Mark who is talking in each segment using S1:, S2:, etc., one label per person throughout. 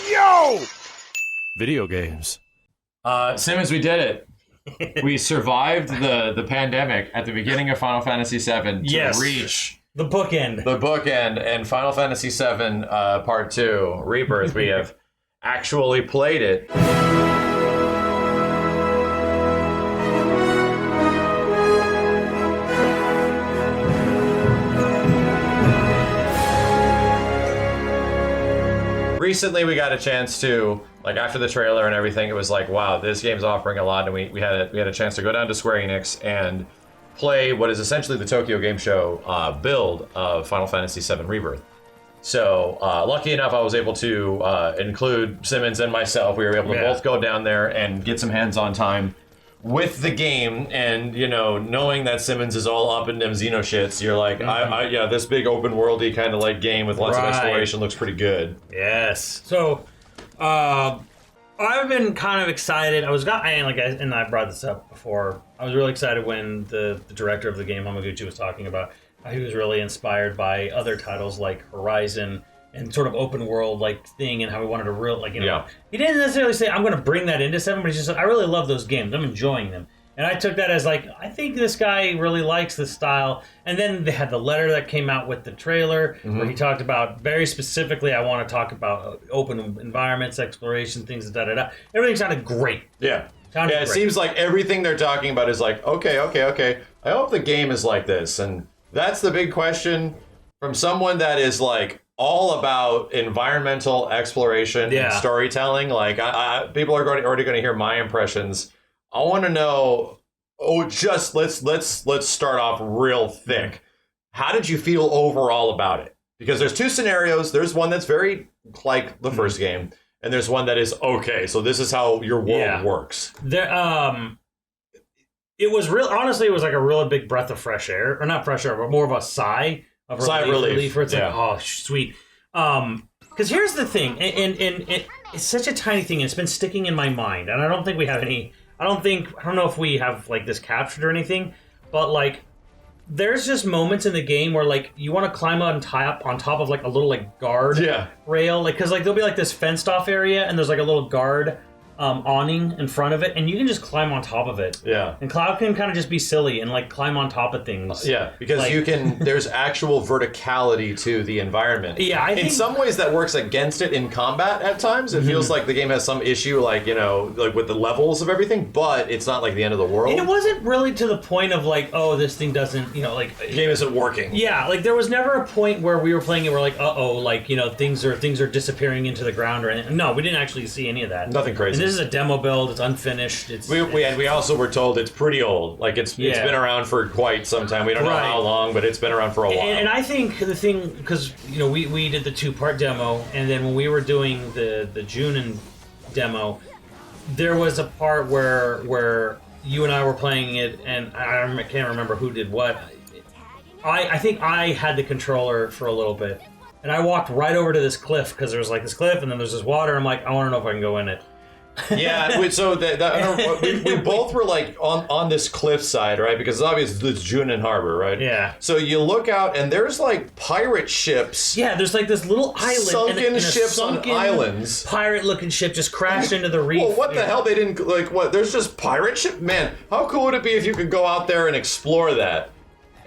S1: Yo! Video games.
S2: Simmons, we did it. We survived the pandemic at the beginning of Final Fantasy VII to reach
S3: the bookend.
S2: The bookend and Final Fantasy VII Part 2, Rebirth. We have actually played it. Recently, we got a chance to, like, after the trailer and everything, it was like, wow, this game's offering a lot, and we had a chance to go down to Square Enix and play what is essentially the Tokyo Game Show build of Final Fantasy VII Rebirth. So, lucky enough, I was able to include Simmons and myself. We were able to both go down there and get some hands-on time with the game, and you know, knowing that Simmons is all up in them Xeno shits, you're like, yeah, this big open worldy kind of like game with lots of exploration looks pretty good.
S3: Yes. So, I've been kind of excited. And I brought this up before. I was really excited when the director of the game, Hamaguchi, was talking about how he was really inspired by other titles like Horizon and sort of open world like thing, and how he wanted to he didn't necessarily say I'm going to bring that into 7, but he just said I really love those games. I'm enjoying them. And I took that as like, I think this guy really likes this style. And then they had the letter that came out with the trailer where he talked about very specifically, I want to talk about open environments, exploration, things, da-da-da. Everything sounded great.
S2: Yeah. It seems like everything they're talking about is like, okay. I hope the game is like this. And that's the big question from someone that is like all about environmental exploration and storytelling. Like, people are already going to hear my impressions. I want to know. Let's start off real thick. How did you feel overall about it? Because there's two scenarios. There's one that's very like the first game, and there's one that is okay. So this is how your world works.
S3: It was real. Honestly, it was like a really big breath of fresh air, or not fresh air, but more of a sigh of relief. Where it's like, oh, sweet. Because here's the thing, and it's such a tiny thing, and it's been sticking in my mind, and I don't think we have any. I don't know if we have like this captured or anything, but like, there's just moments in the game where like you want to climb up and tie up on top of like a little like guard rail, like because like there'll be like this fenced off area, and there's like a little guard awning in front of it, and you can just climb on top of it. Yeah. And Cloud can kind of just be silly and like climb on top of things.
S2: Because like, you can. There's actual verticality to the environment. Yeah, I think in some ways that works against it in combat at times. It feels like the game has some issue, like like with the levels of everything, but it's not like the end of the world.
S3: And it wasn't really to the point of like, oh, this thing doesn't, like
S2: the game isn't working.
S3: Yeah, like there was never a point where we were playing it, we're like, like things are disappearing into the ground or anything. No, we didn't actually see any of that.
S2: Nothing crazy.
S3: And this is a demo build. It's unfinished.
S2: We also were told it's pretty old. Like it's been around for quite some time. We don't know how long, but it's been around for a while.
S3: And I think the thing, because we did the 2-part demo, and then when we were doing the Junin demo, there was a part where you and I were playing it, and I can't remember who did what. I think I had the controller for a little bit, and I walked right over to this cliff, because there was like this cliff, and then there's this water. I'm like, I want to know if I can go in it.
S2: So we both were like on this cliff side, right? Because obviously it's Junin Harbor, right? Yeah. So you look out, and there's like pirate ships.
S3: Yeah, there's like this little island,
S2: sunken ships on islands.
S3: Pirate-looking ship just crashed into the reef.
S2: Well, what the hell? They didn't like what? There's just pirate ship, man. How cool would it be if you could go out there and explore that?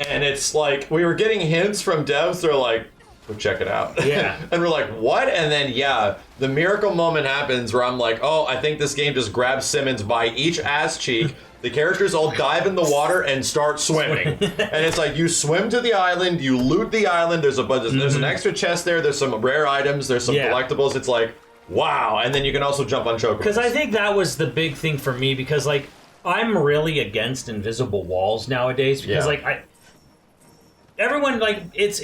S2: And it's like we were getting hints from devs. They're like, go check it out. Yeah. And we're like, what? And then, the miracle moment happens where I'm like, oh, I think this game just grabs Simmons by each ass cheek. The characters all dive in the water and start swimming. And it's like, you swim to the island, you loot the island, there's an extra chest there, there's some rare items, there's some collectibles. It's like, wow. And then you can also jump on Chocobos.
S3: Because I think that was the big thing for me, because, like, I'm really against invisible walls nowadays, because, everyone, like, it's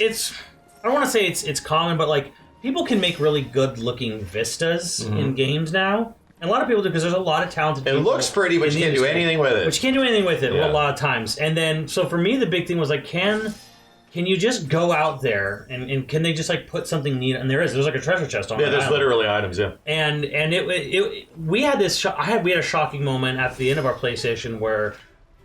S3: I don't want to say it's common, but like people can make really good looking vistas in games now. And a lot of people do, because there's a lot of talented people.
S2: It looks pretty, but you can't do anything with it.
S3: But you can't do anything with it a lot of times. And then, so for me, the big thing was like, can you just go out there and can they just like put something neat? And there's like a treasure chest on the
S2: there's
S3: island.
S2: Literally items,
S3: And we had this we had a shocking moment at the end of our PlayStation where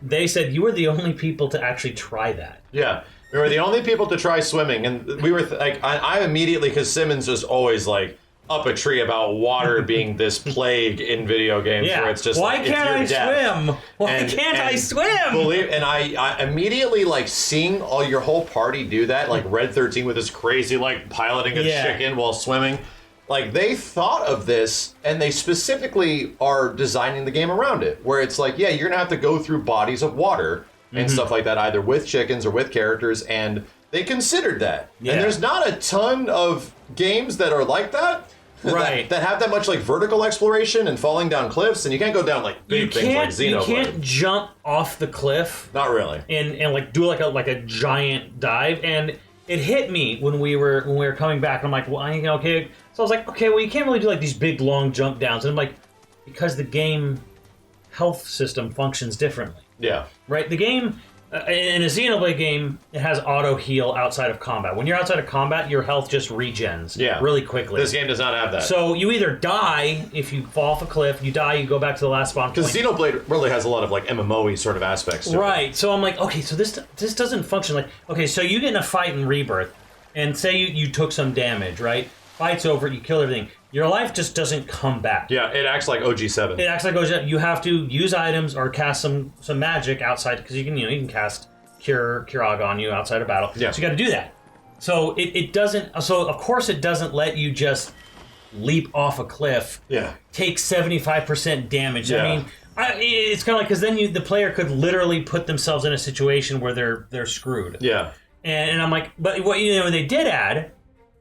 S3: they said you were the only people to actually try that.
S2: Yeah. We were the only people to try swimming, and we were like, I immediately, because Simmons was always like, up a tree about water being this plague in video games where it's just
S3: why
S2: like,
S3: can't I
S2: it's your death.
S3: swim? Why can't I swim?
S2: And I immediately like seeing all your whole party do that, like Red 13 with this crazy like piloting a chicken while swimming. Like they thought of this and they specifically are designing the game around it, where it's like, yeah, you're gonna have to go through bodies of water and stuff like that, either with chickens or with characters, and they considered that. And there's not a ton of games that are like that.
S3: Right.
S2: That have that much like vertical exploration and falling down cliffs, and you can't go down like big things like Xenoblade.
S3: You can't jump off the cliff.
S2: Not really.
S3: And like do like a giant dive. And it hit me when we were coming back. I'm like, well, okay. So I was like, okay, well, you can't really do like these big long jump downs. And I'm like, because the game health system functions differently.
S2: Yeah.
S3: Right. The game. In a Xenoblade game, it has auto heal outside of combat. When you're outside of combat, your health just regens really quickly.
S2: This game does not have that.
S3: So you either die if you fall off a cliff, you die, you go back to the last spawn point.
S2: Because Xenoblade really has a lot of like MMO-y sort of aspects to it.
S3: Right. So I'm like, okay, so this doesn't function like, okay, so you get in a fight in Rebirth, and say you took some damage, right? Fight's over, you kill everything. Your life just doesn't come back.
S2: Yeah, it acts like OG7.
S3: It acts like OG7. You have to use items or cast some magic outside, because you can cast Cure on you outside of battle.
S2: Yeah.
S3: So you got to do that. So it doesn't. So of course it doesn't let you just leap off a cliff.
S2: Yeah.
S3: Take 75% damage.
S2: Yeah.
S3: I mean, it's kind of like, because then the player could literally put themselves in a situation where they're screwed.
S2: Yeah.
S3: And I'm like, but what they did add.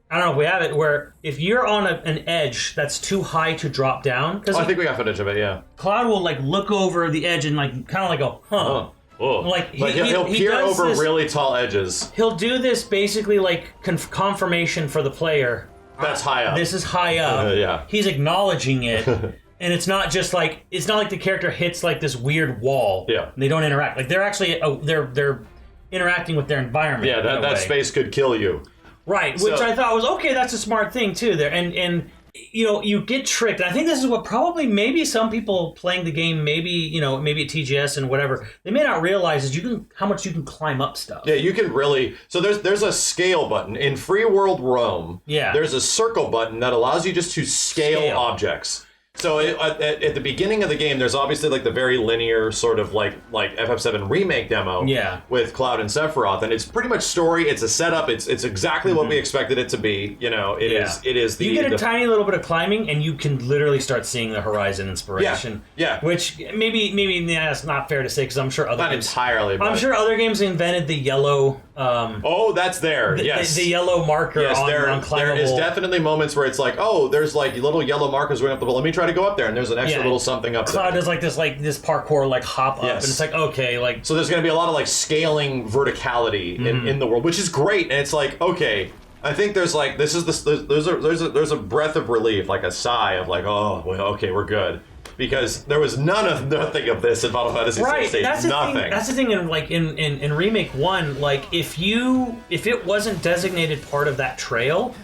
S3: I don't know if we have it, where if you're on an edge that's too high to drop down, because
S2: I think we got footage of it. Yeah.
S3: Cloud will like look over the edge and like kind of like go, huh.
S2: Oh.
S3: Like
S2: he'll peer over really tall edges.
S3: He'll do this basically like confirmation for the player.
S2: That's high up.
S3: This is high up.
S2: Yeah.
S3: He's acknowledging it, and it's not like the character hits like this weird wall.
S2: Yeah.
S3: And they don't interact. Like they're actually they're interacting with their environment.
S2: Yeah. That space could kill you.
S3: Right, which I thought was, okay, that's a smart thing, too, there. And you get tricked. And I think this is what probably maybe some people playing the game, maybe at TGS and whatever, they may not realize is how much you can climb up stuff.
S2: Yeah, you can really... So there's a scale button. In Free World Roam, there's a circle button that allows you just to scale objects. So at the beginning of the game, there's obviously like the very linear sort of like FF7 remake demo with Cloud and Sephiroth, and it's pretty much story. It's a setup. It's exactly what we expected it to be. It is.
S3: You get a tiny little bit of climbing, and you can literally start seeing the horizon inspiration.
S2: Yeah.
S3: Which maybe that's not fair to say, because I'm sure other games,
S2: entirely. But...
S3: I'm sure other games invented the yellow.
S2: That's there. Yes.
S3: The yellow marker on climbable.
S2: There is definitely moments where it's like, there's like little yellow markers going up the. Let me try to go up there, and there's an extra little something up there.
S3: Cloud does like this parkour like hop up, and it's like, okay, like.
S2: So there's going to be a lot of like scaling verticality in the world, which is great, and it's like, okay. I think there's like there's a breath of relief, like a sigh of like, oh, well, okay, we're good. Because there was nothing of this in Final Fantasy XVI. Nothing.
S3: That's the thing in Remake 1, like if it wasn't designated part of that trail,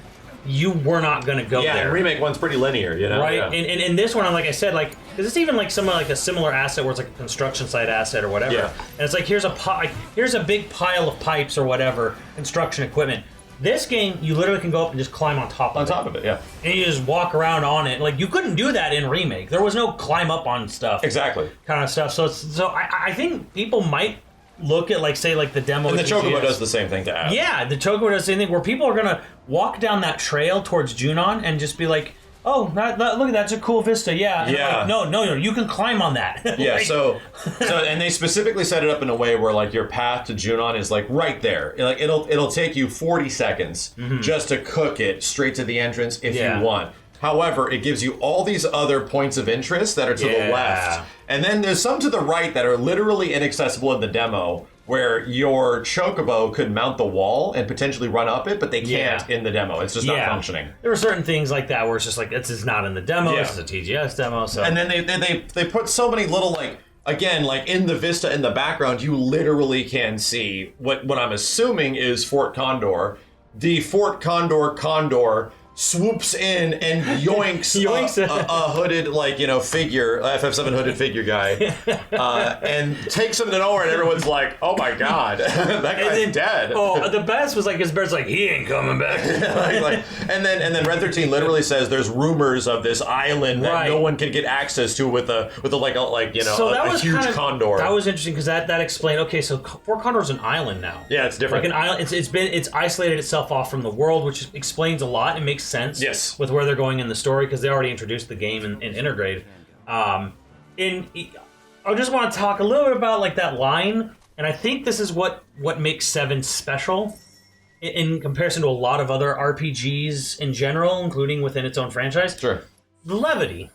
S3: you were not going to go there.
S2: Yeah, and Remake 1's pretty linear,
S3: Right?
S2: Yeah.
S3: And in this one, like I said, like, because it's even like somewhat like a similar asset where it's like a construction site asset or whatever.
S2: Yeah.
S3: And it's like, here's a big pile of pipes or whatever, construction equipment. This game, you literally can go up and just climb on top of it.
S2: On top of it, yeah.
S3: And you just walk around on it. Like, you couldn't do that in Remake. There was no climb up on stuff.
S2: Exactly.
S3: Kind of stuff. So I think people might look at, like, say, like, the demo.
S2: And the Chocobo does the same thing to add.
S3: Yeah, the Chocobo does the same thing, where people are going to walk down that trail towards Junon and just be like, oh, look at that, it's a cool vista, yeah. And like, no, you can climb on that.
S2: Yeah, so and they specifically set it up in a way where like your path to Junon is like right there. Like it'll take you 40 seconds just to cook it straight to the entrance if you want. However, it gives you all these other points of interest that are to the left. And then there's some to the right that are literally inaccessible in the demo, where your Chocobo could mount the wall and potentially run up it, but they can't in the demo. It's just not functioning.
S3: There are certain things like that where it's just like, this is not in the demo, this is a TGS demo. So.
S2: And then they put so many little, like, again, like in the vista in the background, you literally can see what I'm assuming is Fort Condor. The Fort Condor swoops in and yoinks, a hooded, like, you know, figure, FF7 hooded figure guy, and takes him to nowhere, and everyone's like, oh my god, that guy's dead.
S3: Oh, the best was like his bird's like, he ain't coming back.
S2: and then Red 13 literally says there's rumors of this island that no one can get access to with a huge condor.
S3: That was interesting because that explained. Okay, so Fort Condor's an island now.
S2: Yeah, it's different.
S3: Like an island, it's isolated itself off from the world, which explains a lot. It makes sense.
S2: Yes.
S3: With where they're going in the story because they already introduced the game in Intergrade. I just want to talk a little bit about like that line, and I think this is what makes 7 special in comparison to a lot of other RPGs in general, including within its own franchise.
S2: Sure.
S3: The levity.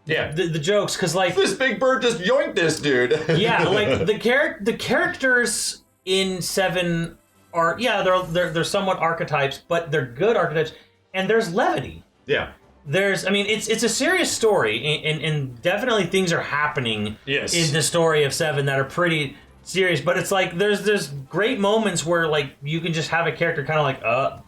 S2: Yeah.
S3: The jokes, because like
S2: this big bird just yoinked this dude.
S3: Yeah, like the characters in 7 are they're somewhat archetypes, but they're good archetypes, and there's levity.
S2: Yeah.
S3: It's a serious story, and definitely things are happening in the story of 7 that are pretty serious, but it's like there's great moments where like you can just have a character kind of like,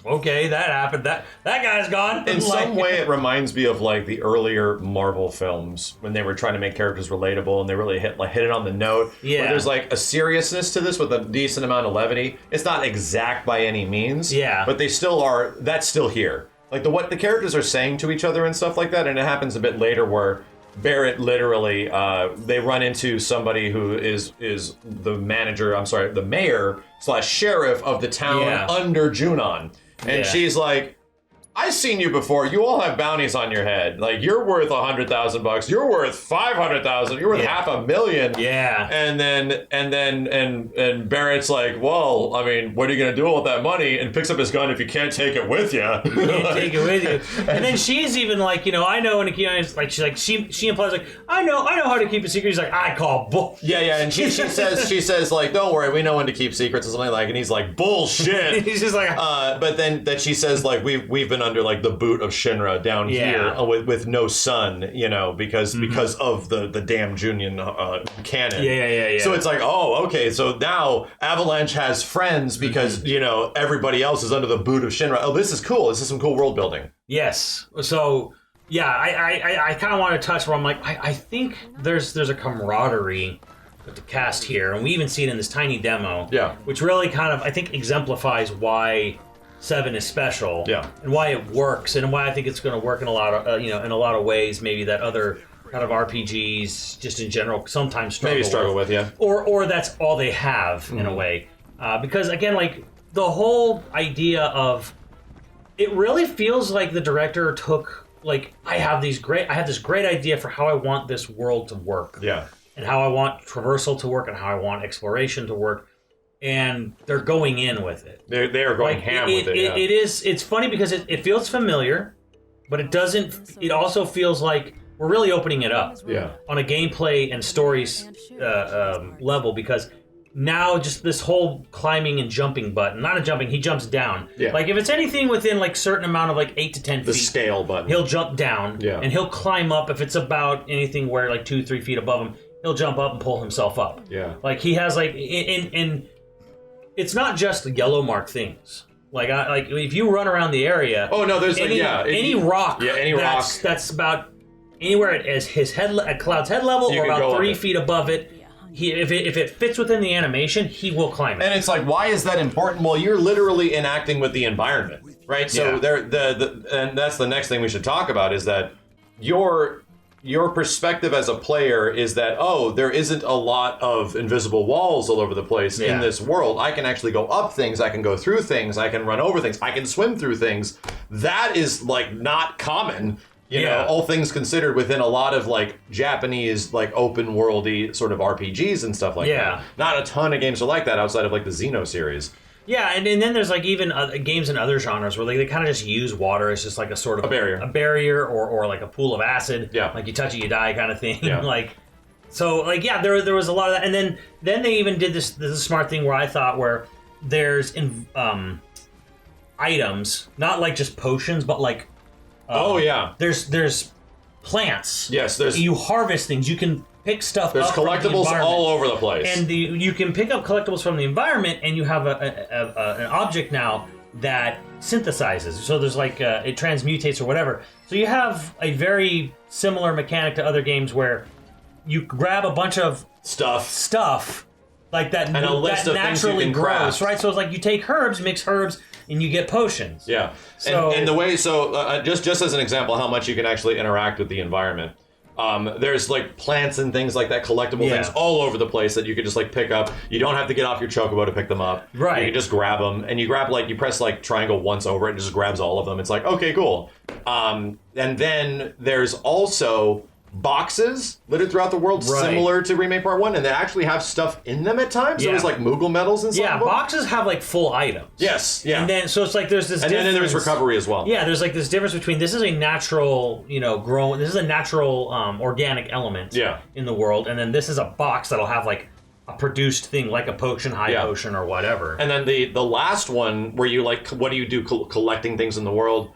S3: okay, that happened, that guy's gone.
S2: In some way, it reminds me of like the earlier Marvel films when they were trying to make characters relatable and they really hit it on the note.
S3: Yeah.
S2: Where there's like a seriousness to this with a decent amount of levity. It's not exact by any means.
S3: Yeah.
S2: But they still are. That's still here. Like what the characters are saying to each other and stuff like that, and it happens a bit later where Barrett literally, they run into somebody who is the mayor / sheriff of the town under Junon. And she's like, I've seen you before. You all have bounties on your head. Like, you're worth $100,000. You're worth $500,000. You're worth $500,000.
S3: Yeah.
S2: And then Barrett's like, well, I mean, what are you gonna do with that money? And picks up his gun if you can't take it with you.
S3: You can't take it with you. And then she's even like, you know, I know, and she implies like, I know how to keep a secret. He's like, I call bull.
S2: Yeah, and she says like, don't worry, we know when to keep secrets or something like. And he's like, bullshit.
S3: He's just like,
S2: but then that she says like, we've been under like the boot of Shinra down here with no sun, you know, because of the damn Junon canon.
S3: Yeah.
S2: So it's like, oh, okay, so now Avalanche has friends because you know everybody else is under the boot of Shinra. Oh, this is cool. This is some cool world building.
S3: Yes. So yeah, I kind of want to touch where I'm like, I think there's a camaraderie with the cast here, and we even see it in this tiny demo.
S2: Yeah.
S3: Which really kind of I think exemplifies why 7 is special, and why it works, and why I think it's going to work in a lot of in a lot of ways, maybe that other kind of RPGs just in general sometimes struggle with, or that's all they have in a way, because again, like the whole idea of it really feels like the director took like I have this great idea for how I want this world to work, and how I want traversal to work, and how I want exploration to work. And they're going in with it.
S2: They are going ham with it.
S3: It's funny because it feels familiar, but it doesn't. It also feels like we're really opening it up. On a gameplay and stories level, because now just this whole climbing and jumping button, not a jumping, he jumps down. Like if it's anything within like certain amount of like 8 to 10 feet,
S2: the scale button,
S3: he'll jump down. And he'll climb up if it's about anything where like 2-3 feet above him. He'll jump up and pull himself up. Like he has like in it's not just yellow mark things. Like if you run around the area.
S2: Oh no, there's
S3: any rock. Yeah, any rock that's about anywhere at Cloud's head level or about 3 feet above it. If it fits within the animation, he will climb it.
S2: And it's like, why is that important? Well, you're literally enacting with the environment, right? So and that's the next thing we should talk about is that your perspective as a player is that, oh, there isn't a lot of invisible walls all over the place in this world. I can actually go up things, I can go through things, I can run over things, I can swim through things. That is like not common, you know, all things considered within a lot of like Japanese like open worldy sort of RPGs and stuff like that. Not a ton of games are like that outside of like the Xeno series.
S3: Yeah, and then there's like even games in other genres where they kind of just use water as just like a sort of a barrier or like a pool of acid. Like you touch it, you die kind of thing. Like, so like there was a lot of that, and then they even did this smart thing where I thought where there's items, not like just potions, but like there's plants. There's you harvest things. You can pick stuff
S2: There's
S3: up
S2: collectibles
S3: from the
S2: all over the place.
S3: And you can pick up collectibles from the environment, and you have an object now that synthesizes. So there's like it transmutates or whatever. So you have a very similar mechanic to other games where you grab a bunch of stuff like that,
S2: and a list
S3: that
S2: of things you
S3: naturally
S2: can
S3: grows,
S2: craft.
S3: right? So it's like you take herbs, mix herbs, and you get potions.
S2: Yeah.
S3: So
S2: And the way, just as an example, how much you can actually interact with the environment. There's like plants and things like that, collectible things all over the place that you could just like pick up. You don't have to get off your chocobo to pick them up.
S3: Right.
S2: You can just grab them, and you press like triangle once over it, and it just grabs all of them. It's like, okay, cool. And then there's also boxes littered throughout the world, similar to Remake Part 1, and they actually have stuff in them at times. There's like Moogle medals and stuff.
S3: Yeah, boxes have like full items.
S2: Yes, yeah.
S3: And then, so it's like there's this
S2: and then there's recovery as well.
S3: Yeah, there's like this difference between this is a natural, this is a natural organic element in the world, and then this is a box that'll have like a produced thing like a potion, high potion, or whatever.
S2: And then the last one where you like, what do you do collecting things in the world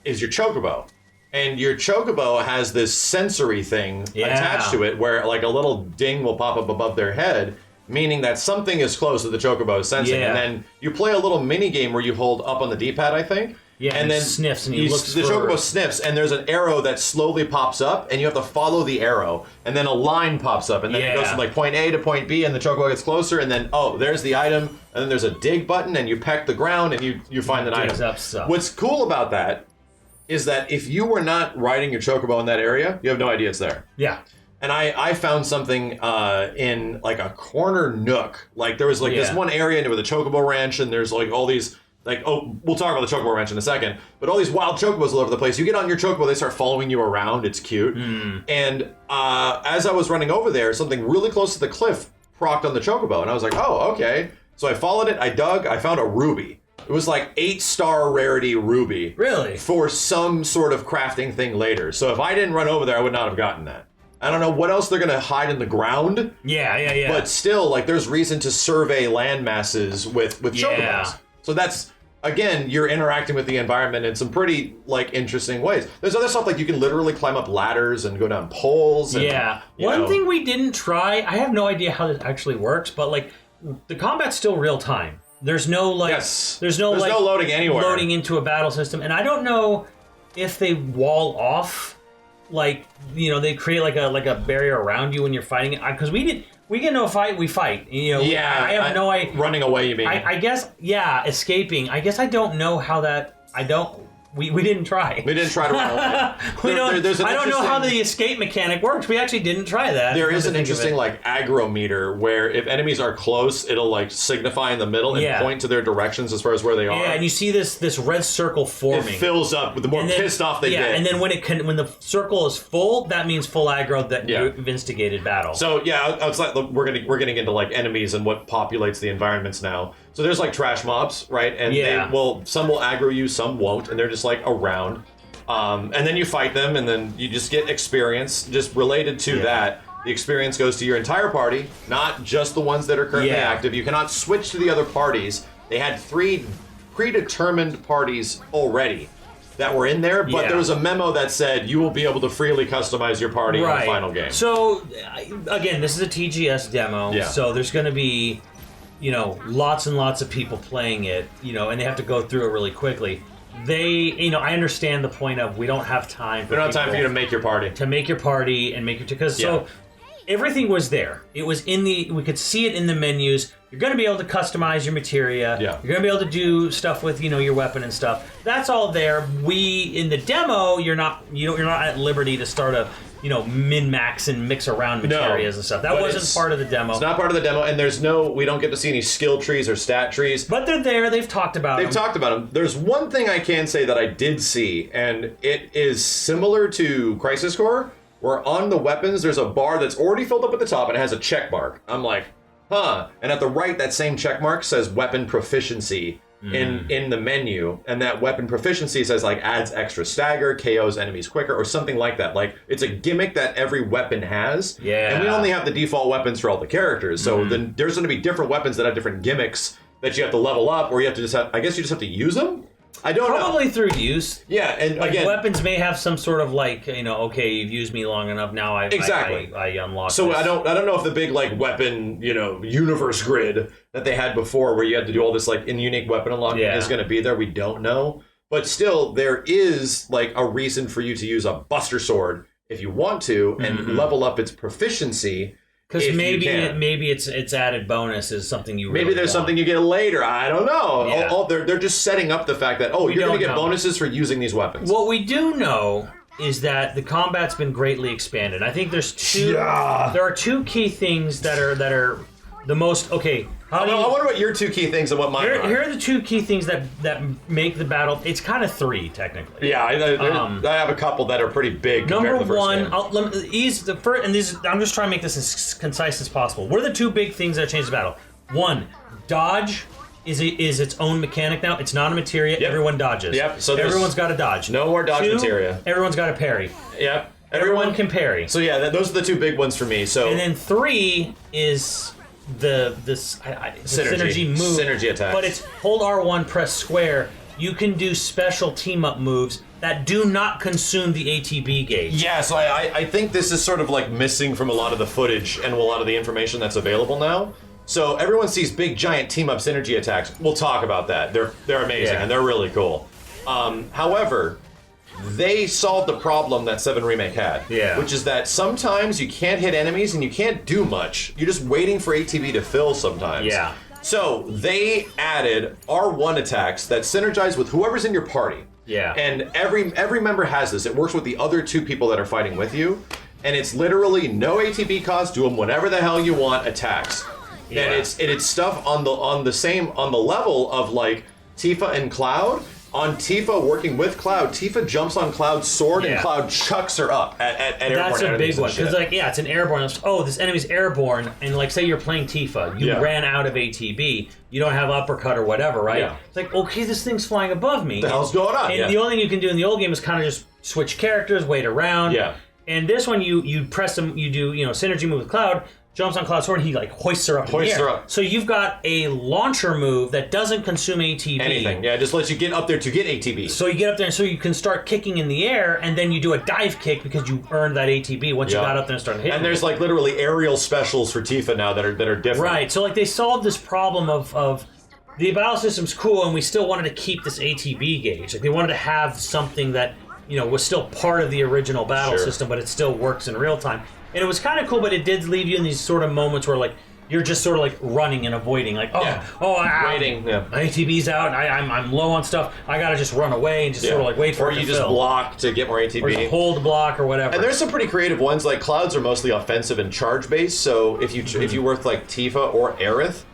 S2: is your chocobo. And your chocobo has this sensory thing attached to it where like a little ding will pop up above their head, meaning that something is close that the chocobo is sensing. And then you play a little mini game where you hold up on the D-pad, I think.
S3: Yeah,
S2: and then
S3: sniffs and he looks
S2: the chocobo sniffs, and there's an arrow that slowly pops up, and you have to follow the arrow, and then a line pops up, and then it goes from like point A to point B, and the chocobo gets closer, and then there's the item, and then there's a dig button, and you peck the ground, and you find an item.
S3: Up stuff.
S2: What's cool about that is that if you were not riding your chocobo in that area, you have no idea it's there.
S3: Yeah.
S2: And I found something in like a corner nook. Like there was like this one area with a chocobo ranch, and there's like all these we'll talk about the chocobo ranch in a second, but all these wild chocobos all over the place. You get on your chocobo, they start following you around. It's cute. And as I was running over there, something really close to the cliff procced on the chocobo, and I was like, oh, okay. So I followed it, I dug, I found a ruby. It was like 8-star rarity ruby.
S3: Really?
S2: For some sort of crafting thing later. So if I didn't run over there, I would not have gotten that. I don't know what else they're going to hide in the ground.
S3: Yeah.
S2: But still, like, there's reason to survey land masses with chocobos. So that's, again, you're interacting with the environment in some pretty, like, interesting ways. There's other stuff, like you can literally climb up ladders and go down poles. And,
S3: One thing we didn't try, I have no idea how this actually works, but, like, the combat's still real time. There's no there's no
S2: loading anywhere.
S3: Loading into a battle system, and I don't know if they wall off, like they create like a barrier around you when you're fighting it. Because we get no fight, we fight. I have no idea.
S2: Running away, you mean?
S3: I guess escaping. I guess I don't know how that. We didn't try.
S2: We didn't try to run away.
S3: I don't know how the escape mechanic works. We actually didn't try that.
S2: There is an interesting like aggro meter where if enemies are close, it'll like signify in the middle and point to their directions as far as where they are.
S3: Yeah, and you see this red circle forming.
S2: It fills up with the more pissed off they get.
S3: Yeah, and then when the circle is full, that means full aggro that you've instigated battle.
S2: So we're getting into like enemies and what populates the environments now. So there's like trash mobs, right? And some will aggro you, some won't, and they're just like around. And then you fight them, and then you just get experience. Just related to that, the experience goes to your entire party, not just the ones that are currently active. You cannot switch to the other parties. They had 3 predetermined parties already that were in there, but there was a memo that said you will be able to freely customize your party in the final game.
S3: So, again, this is a TGS demo, so there's going to be lots and lots of people playing it, and they have to go through it really quickly. I understand the point of we don't have time.
S2: We don't have time for you to make your party.
S3: So everything was there. It was we could see it in the menus. You're going to be able to customize your materia.
S2: Yeah.
S3: You're going to be able to do stuff with, your weapon and stuff. That's all there. In the demo, you're not at liberty to start a min-max and mix around materias and stuff. That wasn't part of the demo.
S2: It's not part of the demo, and we don't get to see any skill trees or stat trees.
S3: But they're there. They've talked about them.
S2: There's one thing I can say that I did see, and it is similar to Crisis Core, where on the weapons, there's a bar that's already filled up at the top, and it has a check mark. I'm like, huh. And at the right, that same check mark says weapon proficiency in the menu, and that weapon proficiency says like adds extra stagger, KOs enemies quicker, or something like that. Like it's a gimmick that every weapon has.
S3: Yeah.
S2: And we only have the default weapons for all the characters, so then there's going to be different weapons that have different gimmicks that you have to level up, or you have to you just have to use them. I don't know.
S3: Probably through use.
S2: Yeah, and
S3: Like,
S2: again,
S3: weapons may have some sort of like, okay, you've used me long enough. Now I unlock.
S2: so
S3: this.
S2: I don't know if the big like weapon universe grid that they had before, where you had to do all this like in unique weapon unlocking, is going to be there. We don't know, but still there is like a reason for you to use a Buster Sword if you want to and level up its proficiency.
S3: Because maybe its added bonus is something you
S2: maybe there's something you get later. I don't know.
S3: Yeah.
S2: They're just setting up the fact that you're going to get bonuses for using these weapons.
S3: What we do know is that the combat's been greatly expanded. I think there's two.
S2: Yeah.
S3: There are two key things that are the most okay.
S2: I wonder what your two key things and what mine are.
S3: Here are the two key things that make the battle. It's kind of three technically.
S2: Yeah, I have a couple that are pretty big.
S3: Number
S2: to the first
S3: one,
S2: game.
S3: ease the first, and these. I'm just trying to make this as concise as possible. What are the two big things that change the battle? One, dodge is its own mechanic now. It's not a materia.
S2: Yep.
S3: Everyone dodges.
S2: Yep. So
S3: everyone's got to dodge.
S2: No more dodge
S3: Two,
S2: materia.
S3: Everyone's got to parry.
S2: Yep.
S3: Everyone can parry.
S2: So yeah, those are the two big ones for me. So
S3: and then three is the synergy move.
S2: Synergy attack.
S3: But it's hold R1, press square. You can do special team up moves that do not consume the ATB gauge.
S2: Yeah, so I think this is sort of like missing from a lot of the footage and a lot of the information that's available now. So everyone sees big giant team up synergy attacks. We'll talk about that. They're amazing and they're really cool. However, they solved the problem that 7 Remake had.
S3: Yeah.
S2: Which is that sometimes you can't hit enemies and you can't do much. You're just waiting for ATB to fill sometimes.
S3: Yeah.
S2: So they added R1 attacks that synergize with whoever's in your party.
S3: Yeah.
S2: And every member has this. It works with the other two people that are fighting with you. And it's literally no ATB cost, do them whenever the hell you want attacks.
S3: Yeah.
S2: And it's stuff on the level of like Tifa and Cloud. On Tifa working with Cloud, Tifa jumps on Cloud's sword and Cloud chucks her up at airborne
S3: That's a big one, because
S2: shit.
S3: it's an airborne. This enemy's airborne, and like say you're playing Tifa, you ran out of ATB, you don't have uppercut or whatever, right?
S2: Yeah.
S3: It's like, okay, this thing's flying above me.
S2: What the hell's going on?
S3: And the only thing you can do in the old game is kind of just switch characters, wait around.
S2: Yeah.
S3: And this one, you press them, you do synergy move with Cloud. Jumps on Cloud's sword and he like hoists her up in the air.
S2: Her up.
S3: So you've got a launcher move that doesn't consume ATB.
S2: Anything. Yeah, just lets you get up there to get ATB.
S3: So you get up there and so you can start kicking in the air and then you do a dive kick because you earned that ATB once you got up there and started hitting.
S2: And there's like literally aerial specials for Tifa now that are different.
S3: Right. So like they solved this problem of the battle system's cool and we still wanted to keep this ATB gauge. Like they wanted to have something that, was still part of the original battle system, but it still works in real time. And it was kind of cool, but it did leave you in these sort of moments where, like, you're just sort of like running and avoiding, like,
S2: waiting. Yeah.
S3: My ATB's out, and I'm low on stuff. I gotta just run away and just sort of like wait for it to
S2: Or you just
S3: fill.
S2: block to get more ATB.
S3: Or just hold block or whatever.
S2: And there's some pretty creative ones. Like Clouds are mostly offensive and charge based. So if you work like Tifa or Aerith,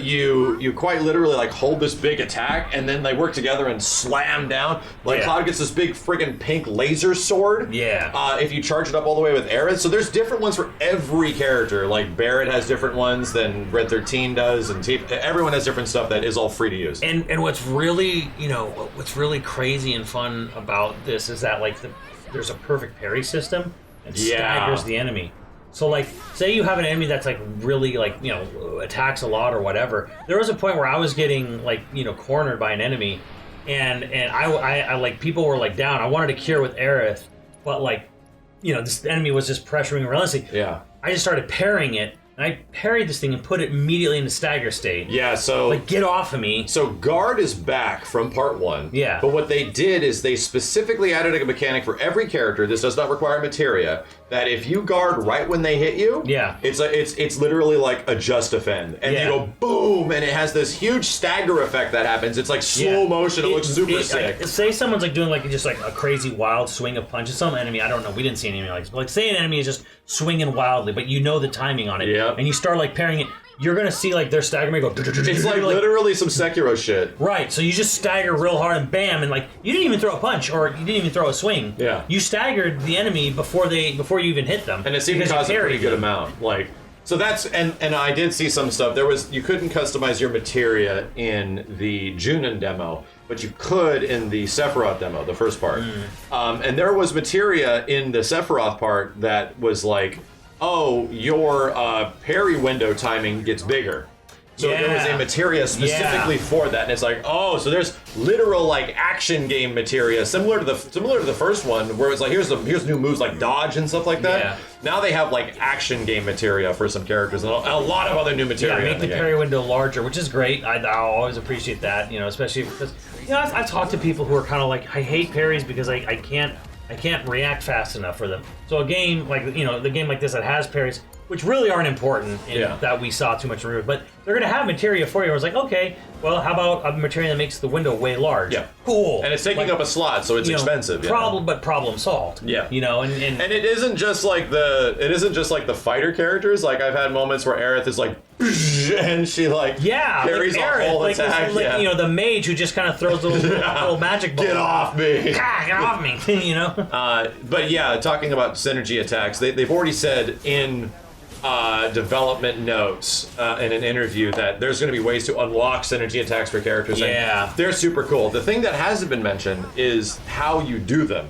S2: you quite literally like hold this big attack and then they work together and slam down. Like Cloud gets this big friggin' pink laser sword.
S3: Yeah.
S2: If you charge it up all the way with Aerith. So there's different ones for every character. Like Barrett has different ones than Red 13 does, and everyone has different stuff that is all free to use.
S3: And what's really what's really crazy and fun about this is that like there's a perfect parry system that staggers the enemy. So, like, say you have an enemy that's, like, really, like, attacks a lot or whatever. There was a point where I was getting, like, cornered by an enemy, and I like, people were, like, down. I wanted to cure with Aerith, but, like, this enemy was just pressuring relentlessly.
S2: Yeah.
S3: I just started parrying it, and I parried this thing and put it immediately into stagger state.
S2: Yeah, so...
S3: Like, get off of me.
S2: So guard is back from part 1.
S3: Yeah.
S2: But what they did is they specifically added a mechanic for every character. This does not require materia. That if you guard right when they hit you, it's literally like a just defend, and you go boom, and it has this huge stagger effect that happens. It's like slow motion. It looks super sick.
S3: Like, say someone's like doing like just like a crazy wild swing of punches. Some enemy, I don't know, we didn't see any enemy like this, but like say an enemy is just swinging wildly, but you know the timing on it, and you start like parrying it. You're gonna see like their stagger may go.
S2: It's like literally some Sekiro shit.
S3: Right. So you just stagger real hard and bam, and like you didn't even throw a punch or you didn't even throw a swing.
S2: Yeah.
S3: You staggered the enemy before you even hit them.
S2: And it seemed to cause a pretty good amount. Like so that's and I did see some stuff. You couldn't customize your materia in the Junon demo, but you could in the Sephiroth demo, the first part. And there was materia in the Sephiroth part that was like, oh, your parry window timing gets bigger. So there was a materia specifically for that, and it's like, oh, so there's literal like action game materia similar to the first one, where it's like here's new moves like dodge and stuff like that.
S3: Yeah.
S2: Now they have like action game materia for some characters and a lot of other new materia.
S3: Yeah, make the parry window larger, which is great. I'll always appreciate that, especially because I've talked to people who are kind of like, I hate parries because I can't react fast enough for them. So a game like the game like this that has parries, which really aren't important in that we saw too much of it, but they're gonna have materia for you. Where it's like, okay, well, how about a materia that makes the window way large?
S2: Yeah,
S3: cool.
S2: And it's taking up a slot, so it's expensive.
S3: But problem solved. Yeah, and
S2: it isn't just like the fighter characters. Like I've had moments where Aerith is like, and she like carries
S3: like
S2: a whole attack.
S3: The mage who just kind of throws a little magic ball.
S2: Get off me!
S3: Get off me!
S2: But yeah, talking about synergy attacks, they've already said in development notes in an interview that there's going to be ways to unlock synergy attacks for characters.
S3: Yeah.
S2: And they're super cool. The thing that hasn't been mentioned is how you do them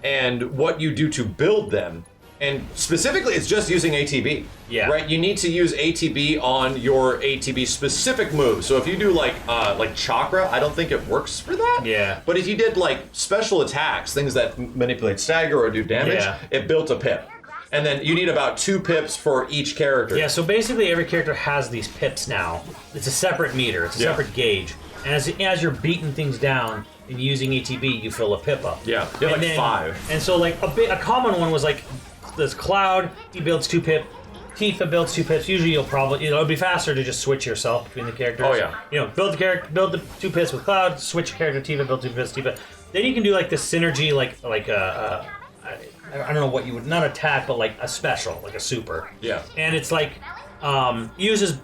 S2: and what you do to build them. And specifically, it's just using ATB.
S3: Yeah.
S2: Right? You need to use ATB on your ATB specific moves. So if you do like chakra, I don't think it works for that.
S3: Yeah.
S2: But if you did like special attacks, things that manipulate stagger or do damage, it built a pip. And then you need about 2 pips for each character.
S3: Yeah, so basically every character has these pips now. It's a separate meter, it's a separate gauge. And as you're beating things down and using ATB, you fill a pip up.
S2: Yeah, you have like 5.
S3: And so like a common one was like this Cloud, he builds 2 pip. Tifa builds 2 pips. Usually it'll be faster to just switch yourself between the characters.
S2: Oh yeah.
S3: Build the 2 pips with Cloud, switch character Tifa, build 2 pips Tifa. Then you can do like this synergy I don't know what you would, not attack, but like a special, like a super.
S2: Yeah.
S3: And it's like, uses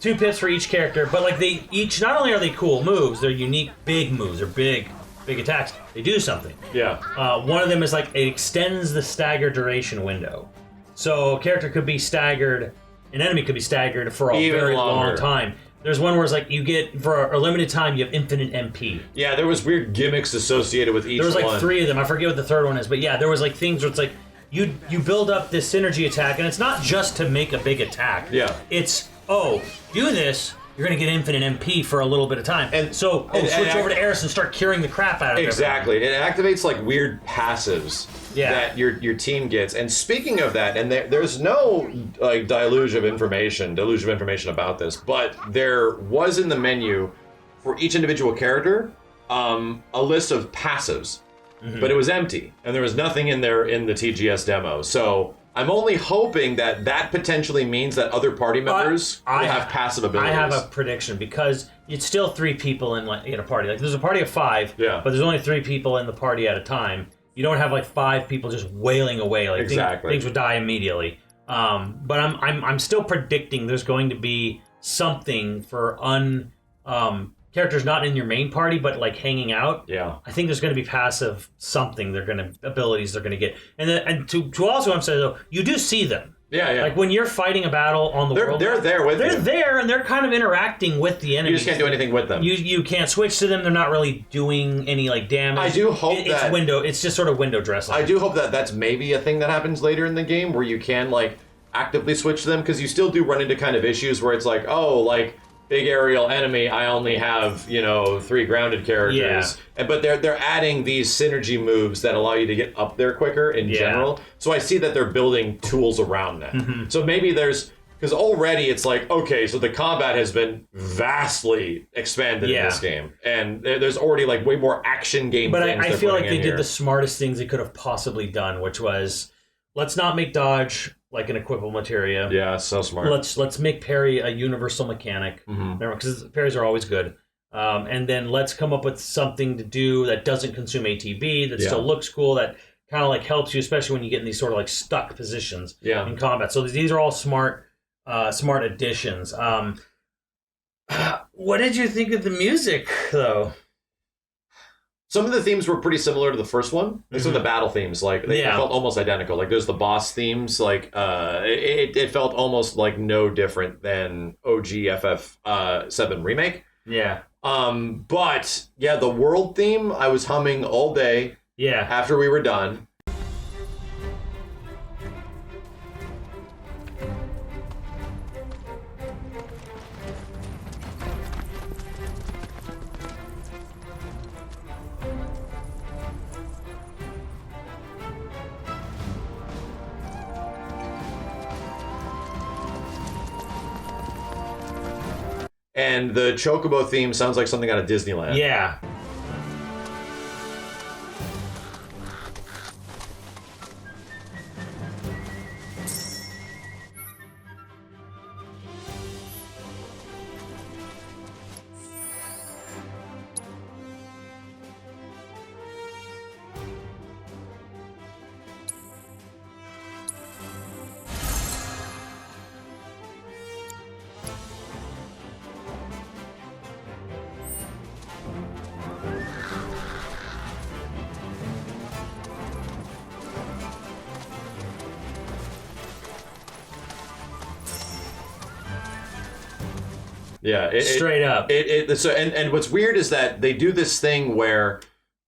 S3: 2 pips for each character, but like they each, not only are they cool moves, they're unique big moves, they're big attacks. They do something.
S2: Yeah.
S3: One of them is like, it extends the stagger duration window. So a character could be staggered, an enemy could be staggered for a very long time. There's one where it's like you get, for a limited time, you have infinite MP.
S2: Yeah, there was weird gimmicks associated with each one.
S3: There was like 3 of them. I forget what the third one is, but yeah, there was like things where it's like you build up this synergy attack, and it's not just to make a big attack.
S2: Yeah.
S3: It's, do this, you're going to get infinite MP for a little bit of time.
S2: And
S3: so, switch over to Eris and start curing the crap out of it.
S2: Exactly. It activates like weird passives that your team gets. And speaking of that, and there's no like deluge of information about this, but there was in the menu for each individual character a list of passives, but it was empty, and there was nothing in there in the TGS demo. So I'm only hoping that potentially means that other party members will have passive abilities.
S3: I have a prediction, because it's still 3 people in a party. Like there's a party of 5, but there's only 3 people in the party at a time. You don't have like 5 people just wailing away. Like things would die immediately. But I'm still predicting there's going to be something for characters not in your main party, but like hanging out.
S2: Yeah.
S3: I think there's going to be passive something abilities they're going to get. And to also emphasize though, you do see them.
S2: Yeah.
S3: Like when you're fighting a battle on the world,
S2: they're there with you.
S3: They're there, and they're kind of interacting with the enemy.
S2: You just can't do anything with them.
S3: You can't switch to them. They're not really doing any like damage.
S2: I do hope
S3: it's just sort of window dressing.
S2: I do hope that's maybe a thing that happens later in the game where you can like actively switch to them, because you still do run into kind of issues where it's like, big aerial enemy, I only have 3 grounded characters, but they're adding these synergy moves that allow you to get up there quicker in general. So I see that they're building tools around that. So maybe because already it's like, okay, so the combat has been vastly expanded in this game, and there's already like way more action game.
S3: But I feel like they did the smartest things they could have possibly done, which was, let's not make dodge like an equipable materia.
S2: Yeah, so smart.
S3: Let's make parry a universal mechanic, because parries are always good. And then let's come up with something to do that doesn't consume ATB, that still looks cool, that kind of like helps you, especially when you get in these sort of like stuck positions in combat. So these are all smart additions. What did you think of the music, though?
S2: Some of the themes were pretty similar to the first one. Like some of the battle themes, like they felt almost identical. Like there's the boss themes, like it felt almost like no different than OG FF7 remake.
S3: Yeah.
S2: But yeah, the world theme I was humming all day.
S3: Yeah.
S2: After we were done. and the Chocobo theme sounds like something out of Disneyland.
S3: Yeah.
S2: Yeah,
S3: Straight up.
S2: So and what's weird is that they do this thing where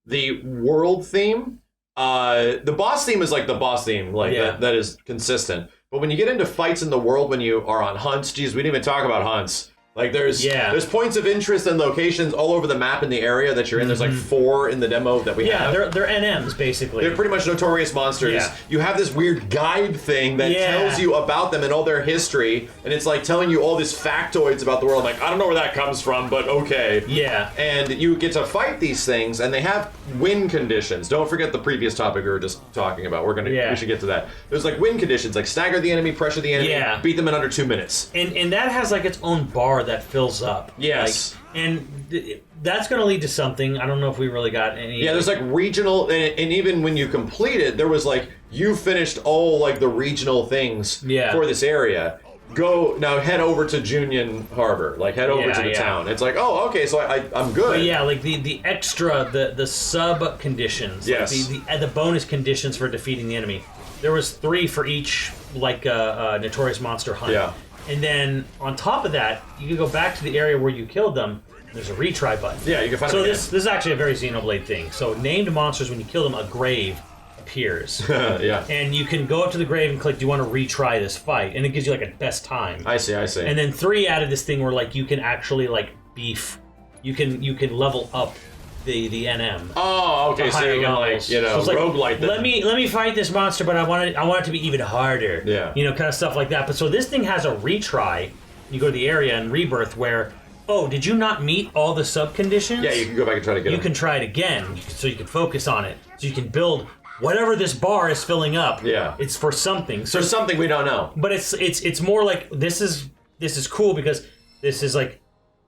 S2: the world theme, the boss theme is like the boss theme, like that is consistent. But when you get into fights in the world, when you are on hunts, geez, we didn't even talk about hunts. Like there's points of interest and locations all over the map in the area that you're in. There's like 4 in the demo that we have.
S3: Yeah, they're NMs basically.
S2: They're pretty much notorious monsters.
S3: Yeah.
S2: You have this weird guide thing that tells you about them and all their history, and it's like telling you all these factoids about the world. Like, I don't know where that comes from, but okay.
S3: Yeah.
S2: And you get to fight these things, and they have win conditions. Don't forget the previous topic we were just talking about. We should get to that. There's like win conditions, like stagger the enemy, pressure the enemy, beat them in under 2 minutes.
S3: And that has like its own bar that fills up.
S2: Yes.
S3: Like, and that's going to lead to something. I don't know if we really got any.
S2: Yeah, there's like regional, and even when you complete it, there was like, you finished all like the regional things for this area. Go now, head over to Union Harbor, like head over to the town. It's like, oh, okay, so I'm good.
S3: But yeah, like the extra, the sub conditions,
S2: yes,
S3: like the bonus conditions for defeating the enemy. There was 3 for each, like notorious monster hunt.
S2: Yeah.
S3: And then on top of that, you can go back to the area where you killed them. There's a retry button.
S2: Yeah, you can find.
S3: So this is actually a very Xenoblade thing. So named monsters, when you kill them, a grave appears.
S2: Yeah.
S3: And you can go up to the grave and click, do you want to retry this fight? And it gives you like a best time.
S2: I see.
S3: And then 3 added this thing where like you can actually like beef. You can level up the NM.
S2: Oh, okay. So you can
S3: levels.
S2: like roguelite them.
S3: Let me fight this monster, but I want it to be even harder.
S2: Yeah.
S3: Kind of stuff like that. But so this thing has a retry. You go to the area in Rebirth where, oh, did you not meet all the sub conditions?
S2: Yeah, you can go back and try to get them.
S3: You can try it again, so you can focus on it. So you can build whatever this bar is filling up.
S2: Yeah.
S3: It's for something. So
S2: for something we don't know.
S3: But it's more like this is cool because this is like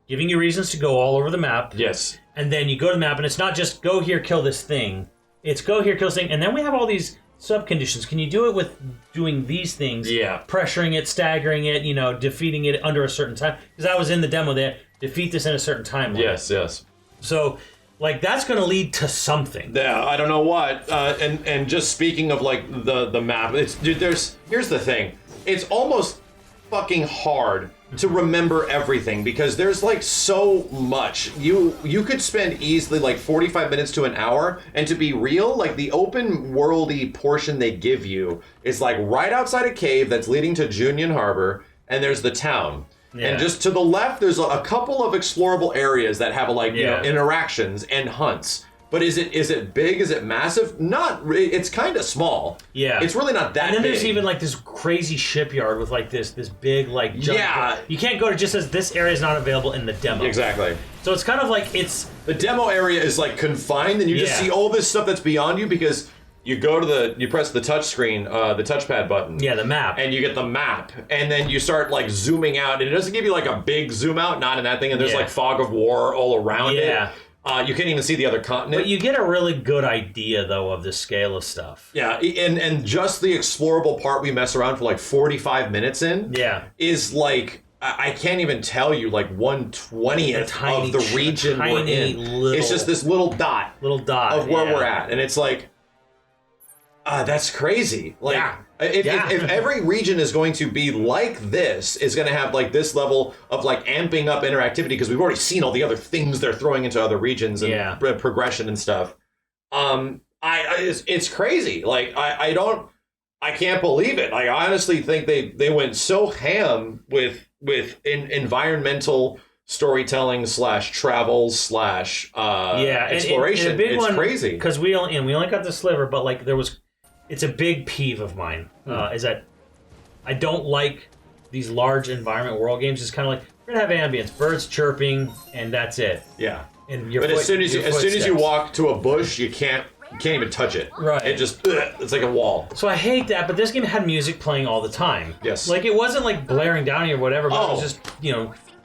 S3: giving you reasons to go all over the map.
S2: Yes.
S3: And then you go to the map, and it's not just go here, kill this thing. It's go here, kill this thing. And then we have all these sub-conditions. Can you do it with doing these things?
S2: Yeah.
S3: Pressuring it, staggering it, defeating it under a certain time. Because I was in the demo there. Defeat this in a certain time.
S2: Yes, yes.
S3: So, like, that's going to lead to something.
S2: Yeah, I don't know what. And just speaking of, like, the map, here's the thing. It's almost fucking hard to remember everything because there's like so much. You could spend easily like 45 minutes to an hour, and to be real, like the open worldy portion they give you is like right outside a cave that's leading to Union Harbor, and there's the town. Yeah. And just to the left, there's a couple of explorable areas that have like interactions and hunts. But is it big? Is it massive? Not really. It's kind of small.
S3: Yeah.
S2: It's really not that big.
S3: And then there's even like this crazy shipyard with like this big like junk.
S2: Yeah.
S3: You can't go to, just says this area is not available in the demo.
S2: Exactly.
S3: So it's kind of like the
S2: demo area is like confined, and you just see all this stuff that's beyond you because you go to you press the touch screen, the touchpad button.
S3: Yeah, the map.
S2: And you get the map, and then you start like zooming out, and it doesn't give you like a big zoom out, not in that thing, and there's like fog of war all around it.
S3: Yeah.
S2: You can't even see the other continent.
S3: But you get a really good idea, though, of the scale of stuff.
S2: Yeah, and just the explorable part we mess around for like 45 minutes in is like, I can't even tell you, like 1/20th of the region we're in. It's just this little dot of where we're at. And it's like, that's crazy. Like, if every region is going to be like this, is going to have like this level of like amping up interactivity, because we've already seen all the other things they're throwing into other regions and progression and stuff. It's crazy. Like I can't believe it. I honestly think they went so ham with environmental storytelling / travel / exploration.
S3: And a big
S2: it's
S3: one,
S2: crazy
S3: because we only got the sliver, but like it's a big peeve of mine, is that I don't like these large environment world games. It's kind of like, We're gonna have ambience, birds chirping, and that's it.
S2: Yeah.
S3: And your
S2: But as soon as you
S3: footsteps.
S2: walk to a bush, you can't even touch it.
S3: Right.
S2: It just it's like a wall.
S3: So I hate that, but this game had music playing all the time.
S2: Yes.
S3: Like it wasn't like blaring down here or whatever, but it was just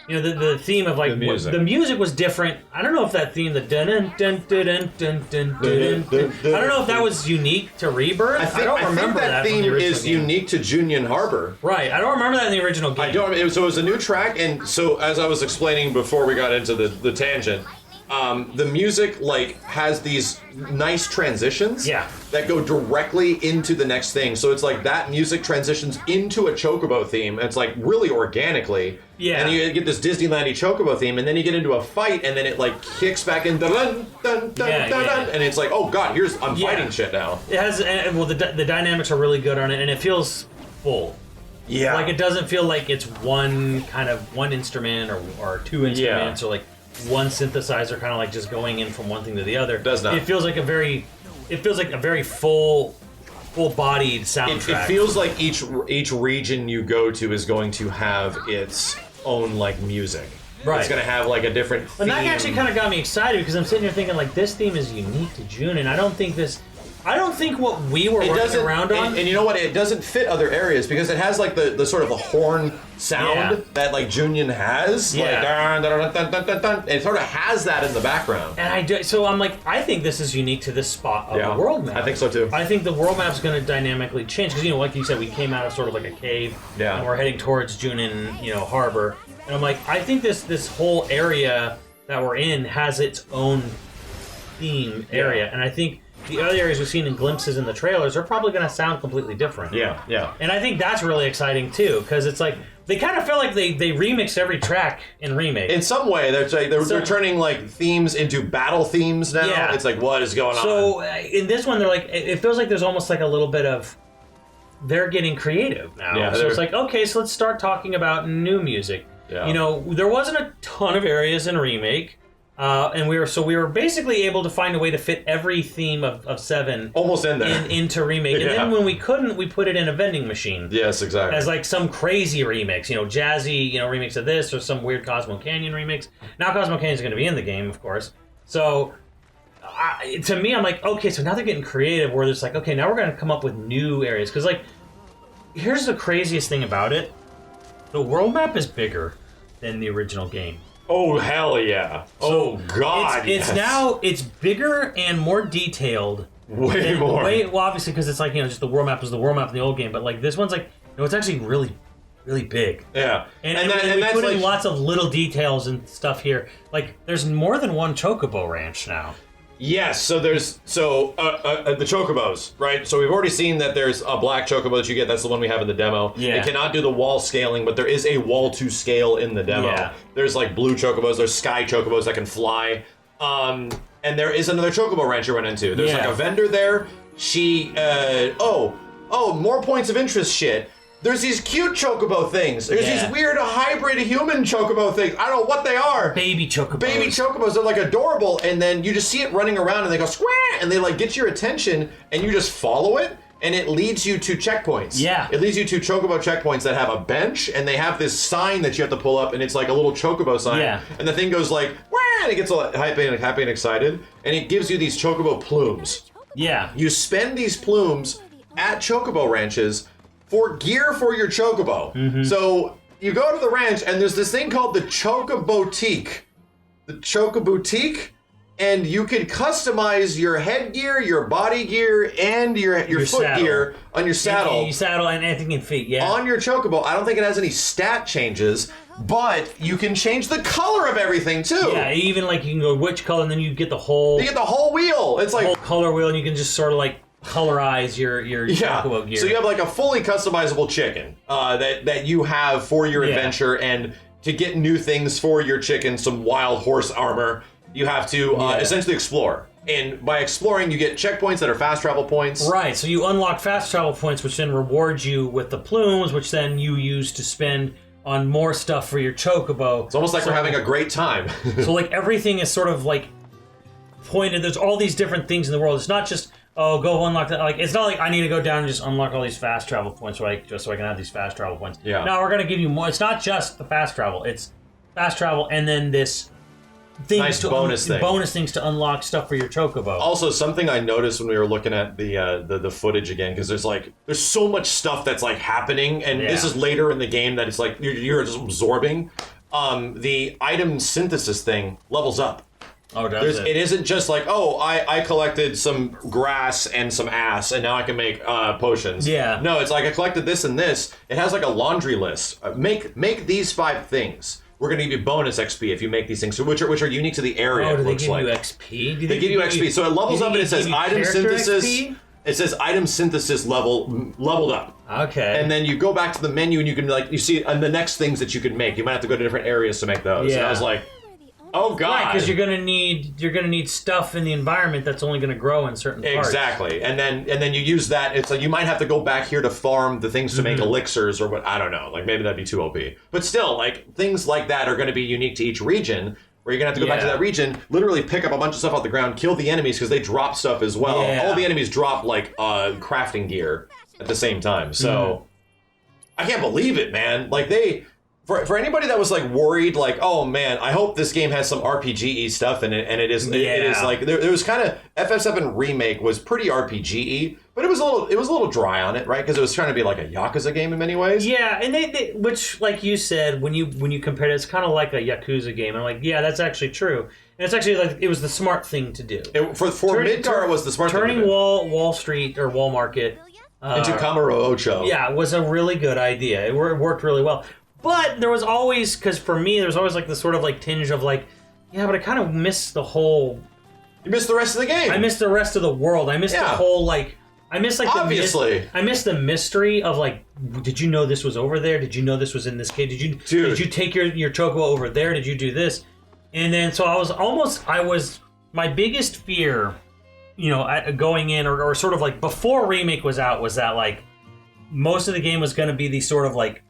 S3: the theme of like
S2: music.
S3: the music was different. I don't know if that theme, the dun dun dun dun dun dun dun dun. I don't know if that was unique to Rebirth. I don't remember
S2: that
S3: that from the
S2: theme
S3: original
S2: is
S3: game.
S2: unique to Junion Harbor.
S3: Right. I don't remember that in the original game.
S2: I don't. So it was a new track, and so as I was explaining before we got into the tangent, the music like has these nice transitions that go directly into the next thing. So it's like that music transitions into a Chocobo theme, and it's like really organically. Yeah. And you get this Disneyland-y Chocobo theme, and then you get into a fight, and then it like kicks back in, dun, dun, dun, dun, dun, and it's like, oh god, I'm fighting shit now.
S3: It has, well, the dynamics are really good on it, and it feels full.
S2: Yeah.
S3: Like it doesn't feel like it's one instrument or two instruments or like one synthesizer kind of like just going in from one thing to the other. It
S2: does not.
S3: It feels like a very full-bodied soundtrack.
S2: It feels like each region you go to is going to have its own like music. Right. It's going to have like a different theme.
S3: And that actually kind of got me excited because I'm sitting here thinking like this theme is unique to June, and I don't think what we were working around on.
S2: And you know what? It doesn't fit other areas because it has like the sort of a horn sound that like Junion has. Yeah. Like, dun, dun, dun, dun, dun, dun, and it sort of has that in the background.
S3: And so I'm like, I think this is unique to this spot of the world map.
S2: I think so too.
S3: I think the world map's going to dynamically change because like you said, we came out of sort of like a cave. Yeah. And we're heading towards Junin, harbor. And I'm like, I think this whole area that we're in has its own theme area, and I think the other areas we've seen in glimpses in the trailers are probably going to sound completely different.
S2: Yeah, yeah.
S3: And I think that's really exciting too, because it's like they kind of feel like they remix every track in Remake.
S2: In some way, they're turning like themes into battle themes now. Yeah. It's like, what is going on?
S3: So in this one, they're like, it feels like there's almost like a little bit of they're getting creative now. Yeah, so it's like, okay, so let's start talking about new music. Yeah. There wasn't a ton of areas in Remake. And we were basically able to find a way to fit every theme of VII
S2: almost in there
S3: into Remake. And then when we couldn't, we put it in a vending machine.
S2: Yes, exactly.
S3: As like some crazy remix, jazzy, remix of this or some weird Cosmo Canyon remix. Now Cosmo Canyon is going to be in the game, of course. So to me, I'm like, okay, so now they're getting creative where it's like, okay, now we're going to come up with new areas. Because like, here's the craziest thing about it. The world map is bigger than the original game.
S2: Oh, hell yeah. So God,
S3: it's bigger and more detailed.
S2: Way more.
S3: Well, obviously, because it's like, just the world map was the world map in the old game, but like this one's like, it's actually really, really big.
S2: Yeah.
S3: And we put in lots of little details and stuff here. Like, there's more than one Chocobo ranch now.
S2: Yes, so there's the Chocobos, right? So we've already seen that there's a black Chocobo that you get. That's the one we have in the demo. Yeah. It cannot do the wall scaling, but there is a wall to scale in the demo. Yeah. There's like blue Chocobos. There's sky Chocobos that can fly. And there is another Chocobo ranch you run into. There's like a vendor there. She more points of interest shit. There's these cute Chocobo things. There's these weird hybrid human Chocobo things. I don't know what they are.
S3: Baby Chocobos.
S2: Baby Chocobos. They're like adorable. And then you just see it running around and they go square and they like get your attention and you just follow it and it leads you to checkpoints. Yeah. It leads you to Chocobo checkpoints that have a bench and they have this sign that you have to pull up and it's like a little Chocobo sign. Yeah. And the thing goes like, wah, and it gets all happy and excited. And it gives you these Chocobo plumes. Yeah. You spend these plumes at Chocobo ranches for gear for your Chocobo. Mm-hmm. So you go to the ranch and there's this thing called the Chocoboutique. The Chocoboutique, and you can customize your headgear, your body gear, and your foot gear on your saddle.
S3: Your saddle and anything in feet, yeah.
S2: On your Chocobo. I don't think it has any stat changes, but you can change the color of everything too.
S3: Yeah, even like you can go which color and then you get the whole...
S2: You get the whole wheel. It's like...
S3: whole color wheel and you can just sort of like colorize your Chocobo gear.
S2: So you have like a fully customizable chicken that you have for your adventure, and to get new things for your chicken, some wild horse armor, you have to essentially explore. And by exploring, you get checkpoints that are fast travel points.
S3: Right, so you unlock fast travel points, which then rewards you with the plumes, which then you use to spend on more stuff for your Chocobo.
S2: It's almost like we're having a great time.
S3: So like everything is sort of like pointed. There's all these different things in the world. It's not just, go unlock that. Like, it's not like I need to go down and just unlock all these fast travel points just so I can have these fast travel points. Yeah. No, we're going to give you more. It's not just the fast travel. It's fast travel, and then this
S2: Nice bonus thing.
S3: bonus things to unlock stuff for your Chocobo.
S2: Also, something I noticed when we were looking at the footage again, because there's so much stuff that's like happening, and this is later in the game that it's like you're just absorbing. The item synthesis thing levels up.
S3: Oh, does it?
S2: It isn't just like, oh, I collected some grass and some ass, and now I can make potions.
S3: Yeah.
S2: No, it's like I collected this and this. It has like a laundry list. Make these 5 things. We're going to give you bonus XP if you make these things, which are unique to the area.
S3: Oh, do
S2: it
S3: they
S2: looks
S3: give
S2: like.
S3: you XP?
S2: They give you XP. So it levels up and it says item synthesis.
S3: XP?
S2: It says item synthesis leveled up.
S3: Okay.
S2: And then you go back to the menu and you can you see the next things that you can make. You might have to go to different areas to make those.
S3: Yeah.
S2: And I was like, oh god.
S3: Right, because you're gonna need stuff in the environment that's only gonna grow in certain parts.
S2: Exactly. And then you use that. It's like you might have to go back here to farm the things to make elixirs or what, I don't know. Like maybe that'd be too OP. But still, like things like that are gonna be unique to each region. Where you're gonna have to go back to that region, literally pick up a bunch of stuff off the ground, kill the enemies because they drop stuff as well.
S3: Yeah.
S2: All the enemies drop like crafting gear at the same time. So I can't believe it, man. Like for anybody that was like worried, like, oh man, I hope this game has some RPG-y stuff in it, and it is like there was kind of FF7 Remake was pretty RPG-y, but it was a little dry on it, right? Because it was trying to be like a Yakuza game in many ways.
S3: Yeah, and they which, like you said, when you compared it, it's kind of like a Yakuza game. I'm like, yeah, that's actually true, and it's actually like it was the smart thing to do.
S2: For Midgar, it was the smart thing to do.
S3: Turning Wall Street or Wall Market
S2: into Kamaro Ocho.
S3: Yeah, was a really good idea. It worked really well. But there was always, because for me, there was always like this sort of like tinge of like, yeah, but I kind of miss the whole.
S2: You missed the rest of the game.
S3: I miss the rest of the world. I miss the whole like. I miss like
S2: obviously.
S3: I miss the mystery of like, did you know this was over there? Did you know this was in this cave? Did you take your Chocobo over there? Did you do this? And then so I was my biggest fear, going in or sort of like before Remake was out was that like most of the game was going to be these sort of like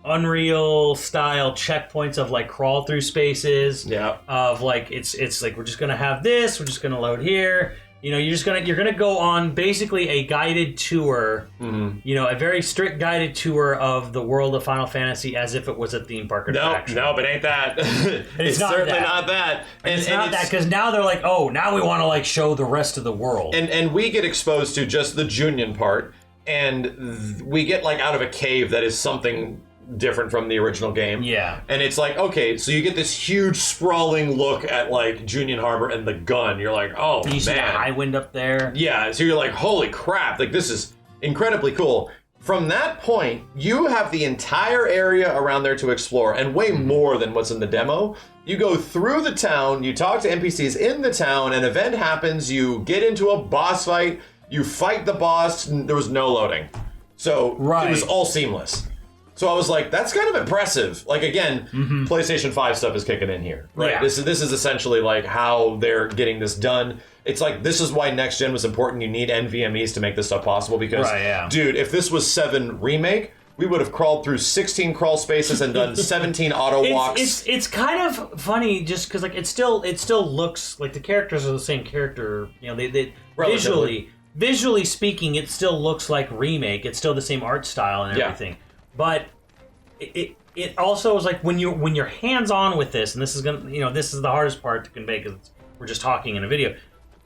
S3: Unreal style checkpoints of like crawl through spaces.
S2: Yeah.
S3: Of like it's like we're just gonna have this. We're just gonna load here. You're gonna go on basically a guided tour. A very strict guided tour of the world of Final Fantasy as if it was a theme park attraction.
S2: No, but ain't that? It's
S3: not
S2: certainly
S3: that.
S2: not that.
S3: It's not that because now they're like, oh, now we want to like show the rest of the world.
S2: And we get exposed to just the Junion part, and we get like out of a cave that is something different from the original game.
S3: Yeah.
S2: And it's like, okay, so you get this huge sprawling look at like Junion Harbor and the gun. You're like, oh man.
S3: You see the high wind up there.
S2: Yeah, so you're like, holy crap, like this is incredibly cool. From that point, you have the entire area around there to explore, and way more than what's in the demo. You go through the town, you talk to NPCs in the town, an event happens, you get into a boss fight, you fight the boss, and there was no loading. So it was all seamless. So I was like, that's kind of impressive. Like, again, PlayStation 5 stuff is kicking in here, right?
S3: Yeah.
S2: This is essentially like how they're getting this done. It's like, this is why next gen was important. You need NVMEs to make this stuff possible because, dude, if this was 7 Remake, we would have crawled through 16 crawl spaces and done 17 auto walks.
S3: It's kind of funny just because like it still looks like the characters are the same character. They visually speaking, it still looks like Remake. It's still the same art style and everything. But it also is like when you're hands on with this, and this is this is the hardest part to convey because we're just talking in a video.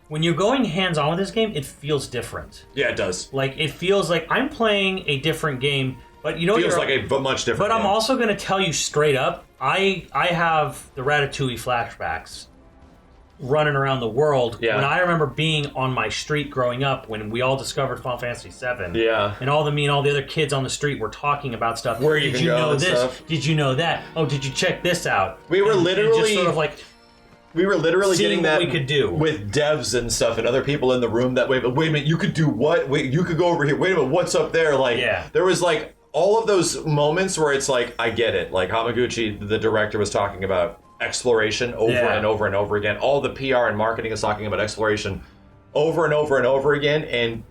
S3: When you're going hands on with this game, it feels different.
S2: Yeah, it does.
S3: Like it feels like I'm playing a different game, but
S2: feels like a much different.
S3: But
S2: game.
S3: I'm also going to tell you straight up, I have the Ratatouille flashbacks running around the world when I remember being on my street growing up when we all discovered Final Fantasy VII.
S2: Yeah.
S3: And all the other kids on the street were talking about stuff.
S2: Where you
S3: did
S2: can
S3: you
S2: go
S3: know
S2: and
S3: this?
S2: stuff.
S3: Did you know that? Oh, did you check this out?
S2: We were literally
S3: just sort of like
S2: getting that
S3: we could do
S2: with devs and stuff and other people in the room that wait a minute, you could do what? Wait, you could go over here. Wait a minute, what's up there? Like there was like all of those moments where it's like, I get it. Like Hamaguchi, the director, was talking about exploration over and over and over again. All the PR and marketing is talking about exploration over and over and over again,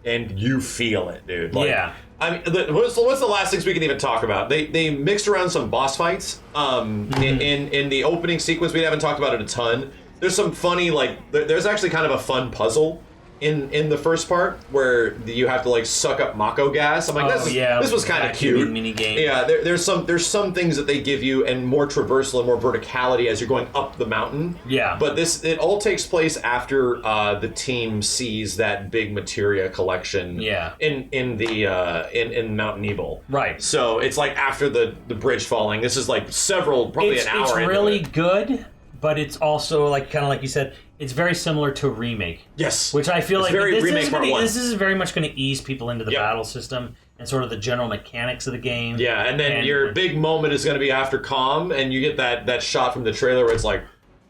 S2: and you feel it, dude. Like, I mean, what's the last things we can even talk about? They mixed around some boss fights in the opening sequence. We haven't talked about it a ton. There's some funny, like, there's actually kind of a fun puzzle in the first part where you have to like suck up Mako gas. I'm like, this was kind of cute.
S3: Mini game.
S2: Yeah, there's some things that they give you and more traversal and more verticality as you're going up the mountain.
S3: Yeah.
S2: But it all takes place after the team sees that big materia collection.
S3: Yeah.
S2: In Mount Nebel.
S3: Right.
S2: So it's like after the bridge falling. This is like probably an hour.
S3: It's
S2: into
S3: really
S2: it.
S3: good, but it's also like kind of like you said. It's very similar to a remake.
S2: Yes.
S3: Which I feel
S2: it's
S3: like
S2: very remake part one.
S3: This is very much going to ease people into the battle system and sort of the general mechanics of the game.
S2: Yeah, and then your big moment is going to be after Calm, and you get that shot from the trailer where it's like,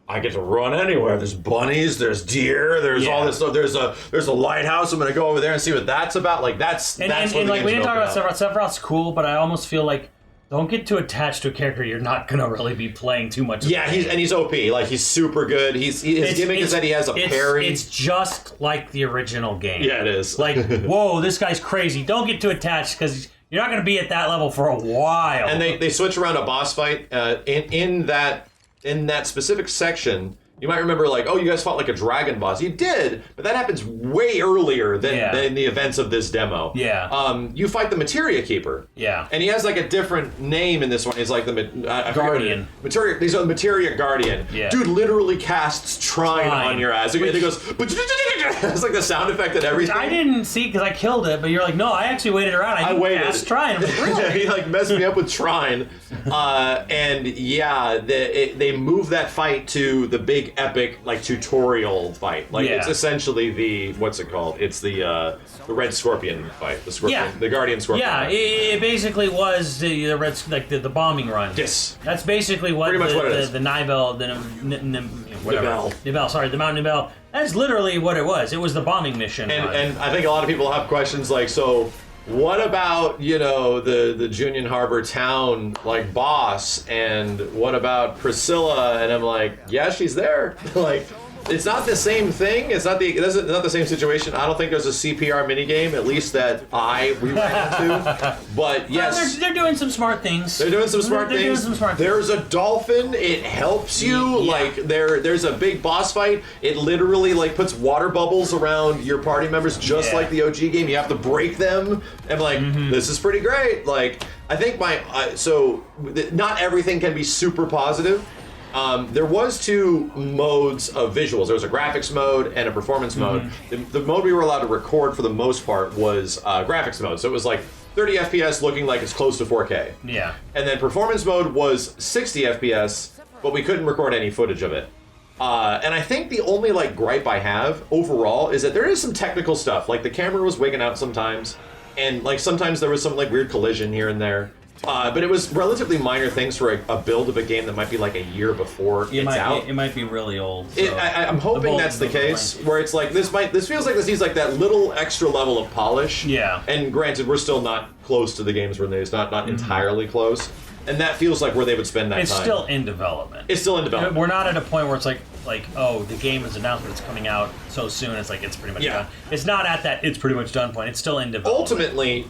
S2: I get to run anywhere. There's bunnies, there's deer, there's all this stuff. There's a lighthouse. I'm going to go over there and see what that's about. Like that's what the
S3: like we didn't talk about
S2: Sephiroth.
S3: Sephiroth's cool, but I almost feel like don't get too attached to a character you're not going to really be playing too much.
S2: Yeah, he's OP. Like he's super good. His gimmick is that he has a parry.
S3: It's just like the original game.
S2: Yeah, it is.
S3: Like, whoa, this guy's crazy. Don't get too attached because you're not going to be at that level for a while.
S2: And they switch around a boss fight in that specific section. You might remember, like, oh, you guys fought like a dragon boss. You did, but that happens way earlier than the events of this demo.
S3: Yeah.
S2: You fight the Materia Keeper.
S3: Yeah.
S2: And he has like a different name in this one. He's like the
S3: Guardian.
S2: Materia. He's a Materia Guardian.
S3: Yeah.
S2: Dude literally casts Trine on your ass. And it goes. It's like the sound effect and everything.
S3: I didn't see because I killed it, but you're like, no, I actually waited around. I
S2: waited.
S3: Cast Trine. Really?
S2: He like messed me up with Trine. And yeah, they move that fight to the big epic like tutorial fight. Like it's essentially the what's it called? It's the Red Scorpion fight. The Scorpion, the Guardian Scorpion.
S3: Yeah, it basically was the red like the bombing run.
S2: Yes,
S3: that's basically what
S2: pretty much what it is.
S3: The Nibel, the Mount Nibel. That's literally what it was. It was the bombing mission.
S2: And I think a lot of people have questions like, so what about, the Junyuan Harbor town, like, boss, and what about Priscilla? And I'm like, yeah, she's there. Like, it's not the same thing. It's not the same situation. I don't think there's a CPR minigame, at least that we ran into. But yes,
S3: they're doing some smart things.
S2: They're doing some smart things. There's a dolphin. It helps you.
S3: Yeah.
S2: Like there's a big boss fight. It literally like puts water bubbles around your party members, just like the OG game. You have to break them. And like, this is pretty great. Like, I think not everything can be super positive. There was two modes of visuals. There was a graphics mode and a performance mode. The mode we were allowed to record for the most part was graphics mode. So it was like 30 FPS looking like it's close to 4K.
S3: Yeah.
S2: And then performance mode was 60 FPS, but we couldn't record any footage of it. And I think the only like gripe I have overall is that there is some technical stuff. Like the camera was wigging out sometimes, and like sometimes there was some like weird collision here and there. But it was relatively minor things for a build of a game that might be like a year before it's out.
S3: It might be really old. So
S2: I'm hoping that's the case, where it's like this feels like this needs like that little extra level of polish.
S3: Yeah.
S2: And granted, we're still not close to the game's release, not entirely close. And that feels like where they would spend that time.
S3: It's still in development.
S2: It's still in development.
S3: We're not at a point where it's like, oh, the game is announced, but it's coming out so soon. It's like, it's pretty much done. It's not at that, it's pretty much done point. It's still in development.
S2: Ultimately,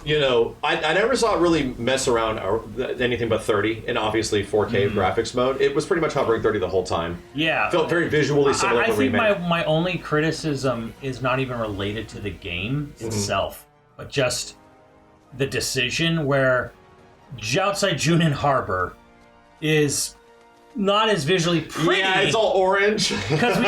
S2: I never saw it really mess around anything but 30 in obviously 4K graphics mode. It was pretty much hovering 30 the whole time.
S3: Yeah.
S2: Felt very visually similar to
S3: I think
S2: remake.
S3: my only criticism is not even related to the game itself, but just the decision where outside Junyuan Harbor is not as visually pretty.
S2: Yeah, it's all orange.
S3: Because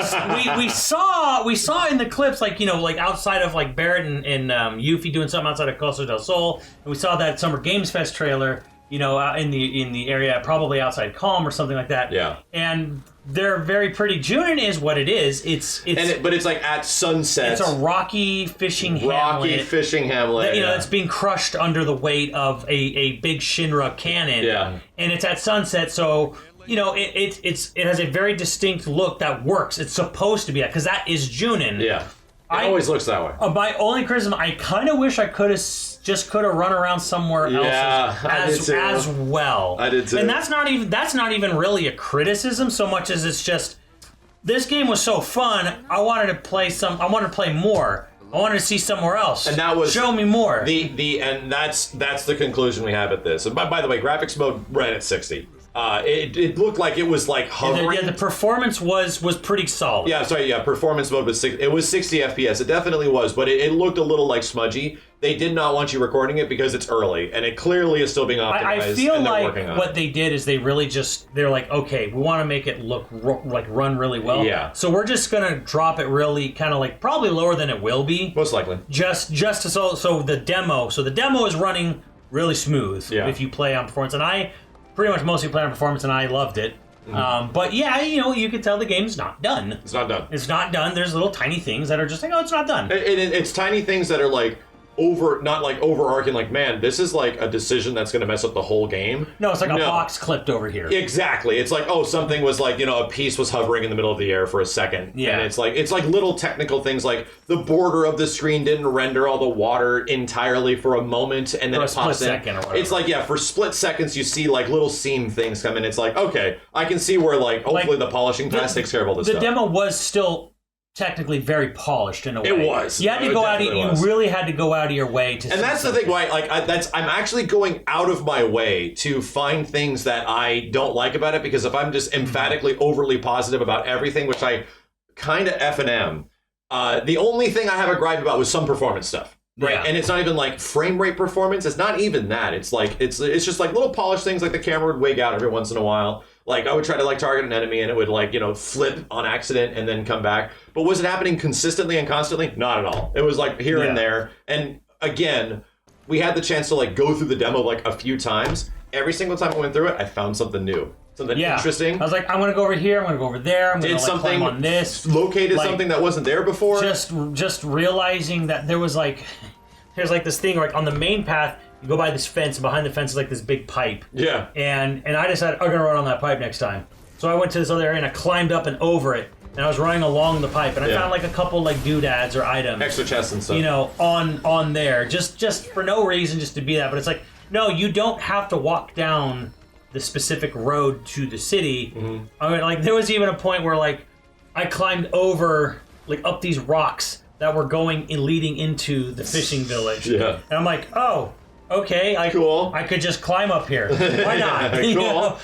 S3: we saw in the clips, like outside of like Barrett and Yuffie doing something outside of Costa del Sol, and we saw that Summer Games Fest trailer, out in the area, probably outside Calm or something like that.
S2: Yeah.
S3: And they're very pretty. Junyuan is what it is.
S2: But it's like at sunset.
S3: It's a rocky fishing hamlet. That's being crushed under the weight of a big Shinra cannon.
S2: Yeah.
S3: And it's at sunset, so it has a very distinct look that works. It's supposed to be that because that is Junyuan.
S2: Yeah. It always looks that way.
S3: My only criticism, I kind of wish I could have run around somewhere else as well.
S2: I did too.
S3: And that's not even really a criticism so much as it's just this game was so fun. I wanted to play more. I wanted to see somewhere else.
S2: And that was
S3: show me more.
S2: And that's the conclusion we have at this. And by the way, graphics mode ran at 60. It looked like it was like hovering.
S3: The performance was pretty solid.
S2: Yeah, sorry, yeah, performance mode was it was 60 FPS. It definitely was, but it looked a little like smudgy. They did not want you recording it because it's early, and it clearly is still being optimized.
S3: I feel
S2: and they're
S3: like
S2: working on
S3: what
S2: it.
S3: they did is they're like, okay, we want to make it look run really well.
S2: Yeah.
S3: So we're just gonna drop it really kind of like probably lower than it will be.
S2: Most likely.
S3: Just to so the demo is running really smooth if you play on performance, and I pretty much mostly play on performance, and I loved it. But yeah, you could tell the game's not done.
S2: It's not done.
S3: It's not done. There's little tiny things that are just like, oh, it's not done.
S2: It's tiny things that are like not like overarching, like, man, this is like a decision that's going to mess up the whole game.
S3: No, it's like a box clipped over here.
S2: Exactly. It's like, oh, something was like, a piece was hovering in the middle of the air for a second.
S3: Yeah.
S2: And it's like little technical things, like the border of the screen didn't render all the water entirely for a moment, and then
S3: For a
S2: it pops
S3: split
S2: in.
S3: second or whatever.
S2: It's like, yeah, for split seconds you see like little seam things come in. It's like, okay, I can see where like hopefully the polishing pass takes care of all this stuff.
S3: The demo was still technically very polished in a way.
S2: It was.
S3: You had to go out. You really had to go out of your way to.
S2: And that's the thing. Why? I'm actually going out of my way to find things that I don't like about it, because if I'm just emphatically overly positive about everything, which I kind of F and M, the only thing I have a gripe about was some performance stuff. Right.
S3: Yeah.
S2: And it's not even like frame rate performance. It's not even that. It's like it's just like little polished things, like the camera would wig out every once in a while. Like I would try to like target an enemy and it would like, flip on accident and then come back. But was it happening consistently and constantly? Not at all. It was like here and there. And again, we had the chance to like go through the demo like a few times. Every single time I went through it, I found something new. Something interesting.
S3: I was like, I'm gonna go over here, I'm gonna go over there, I'm gonna
S2: something
S3: climb on this.
S2: Located something that wasn't there before.
S3: Just realizing that there's like this thing like on the main path. You go by this fence, and behind the fence is like this big pipe.
S2: Yeah.
S3: And I decided I'm gonna run on that pipe next time. So I went to this other area and I climbed up and over it, and I was running along the pipe, and I found like a couple like doodads or items,
S2: extra chests and stuff.
S3: On there, just for no reason, just to be that. But it's like, no, you don't have to walk down the specific road to the city. I mean, like there was even a point where like I climbed over like up these rocks that were going and leading into the fishing village. Yeah. And I'm like, oh. Okay,
S2: cool.
S3: I could just climb up here. Why not?
S2: Cool.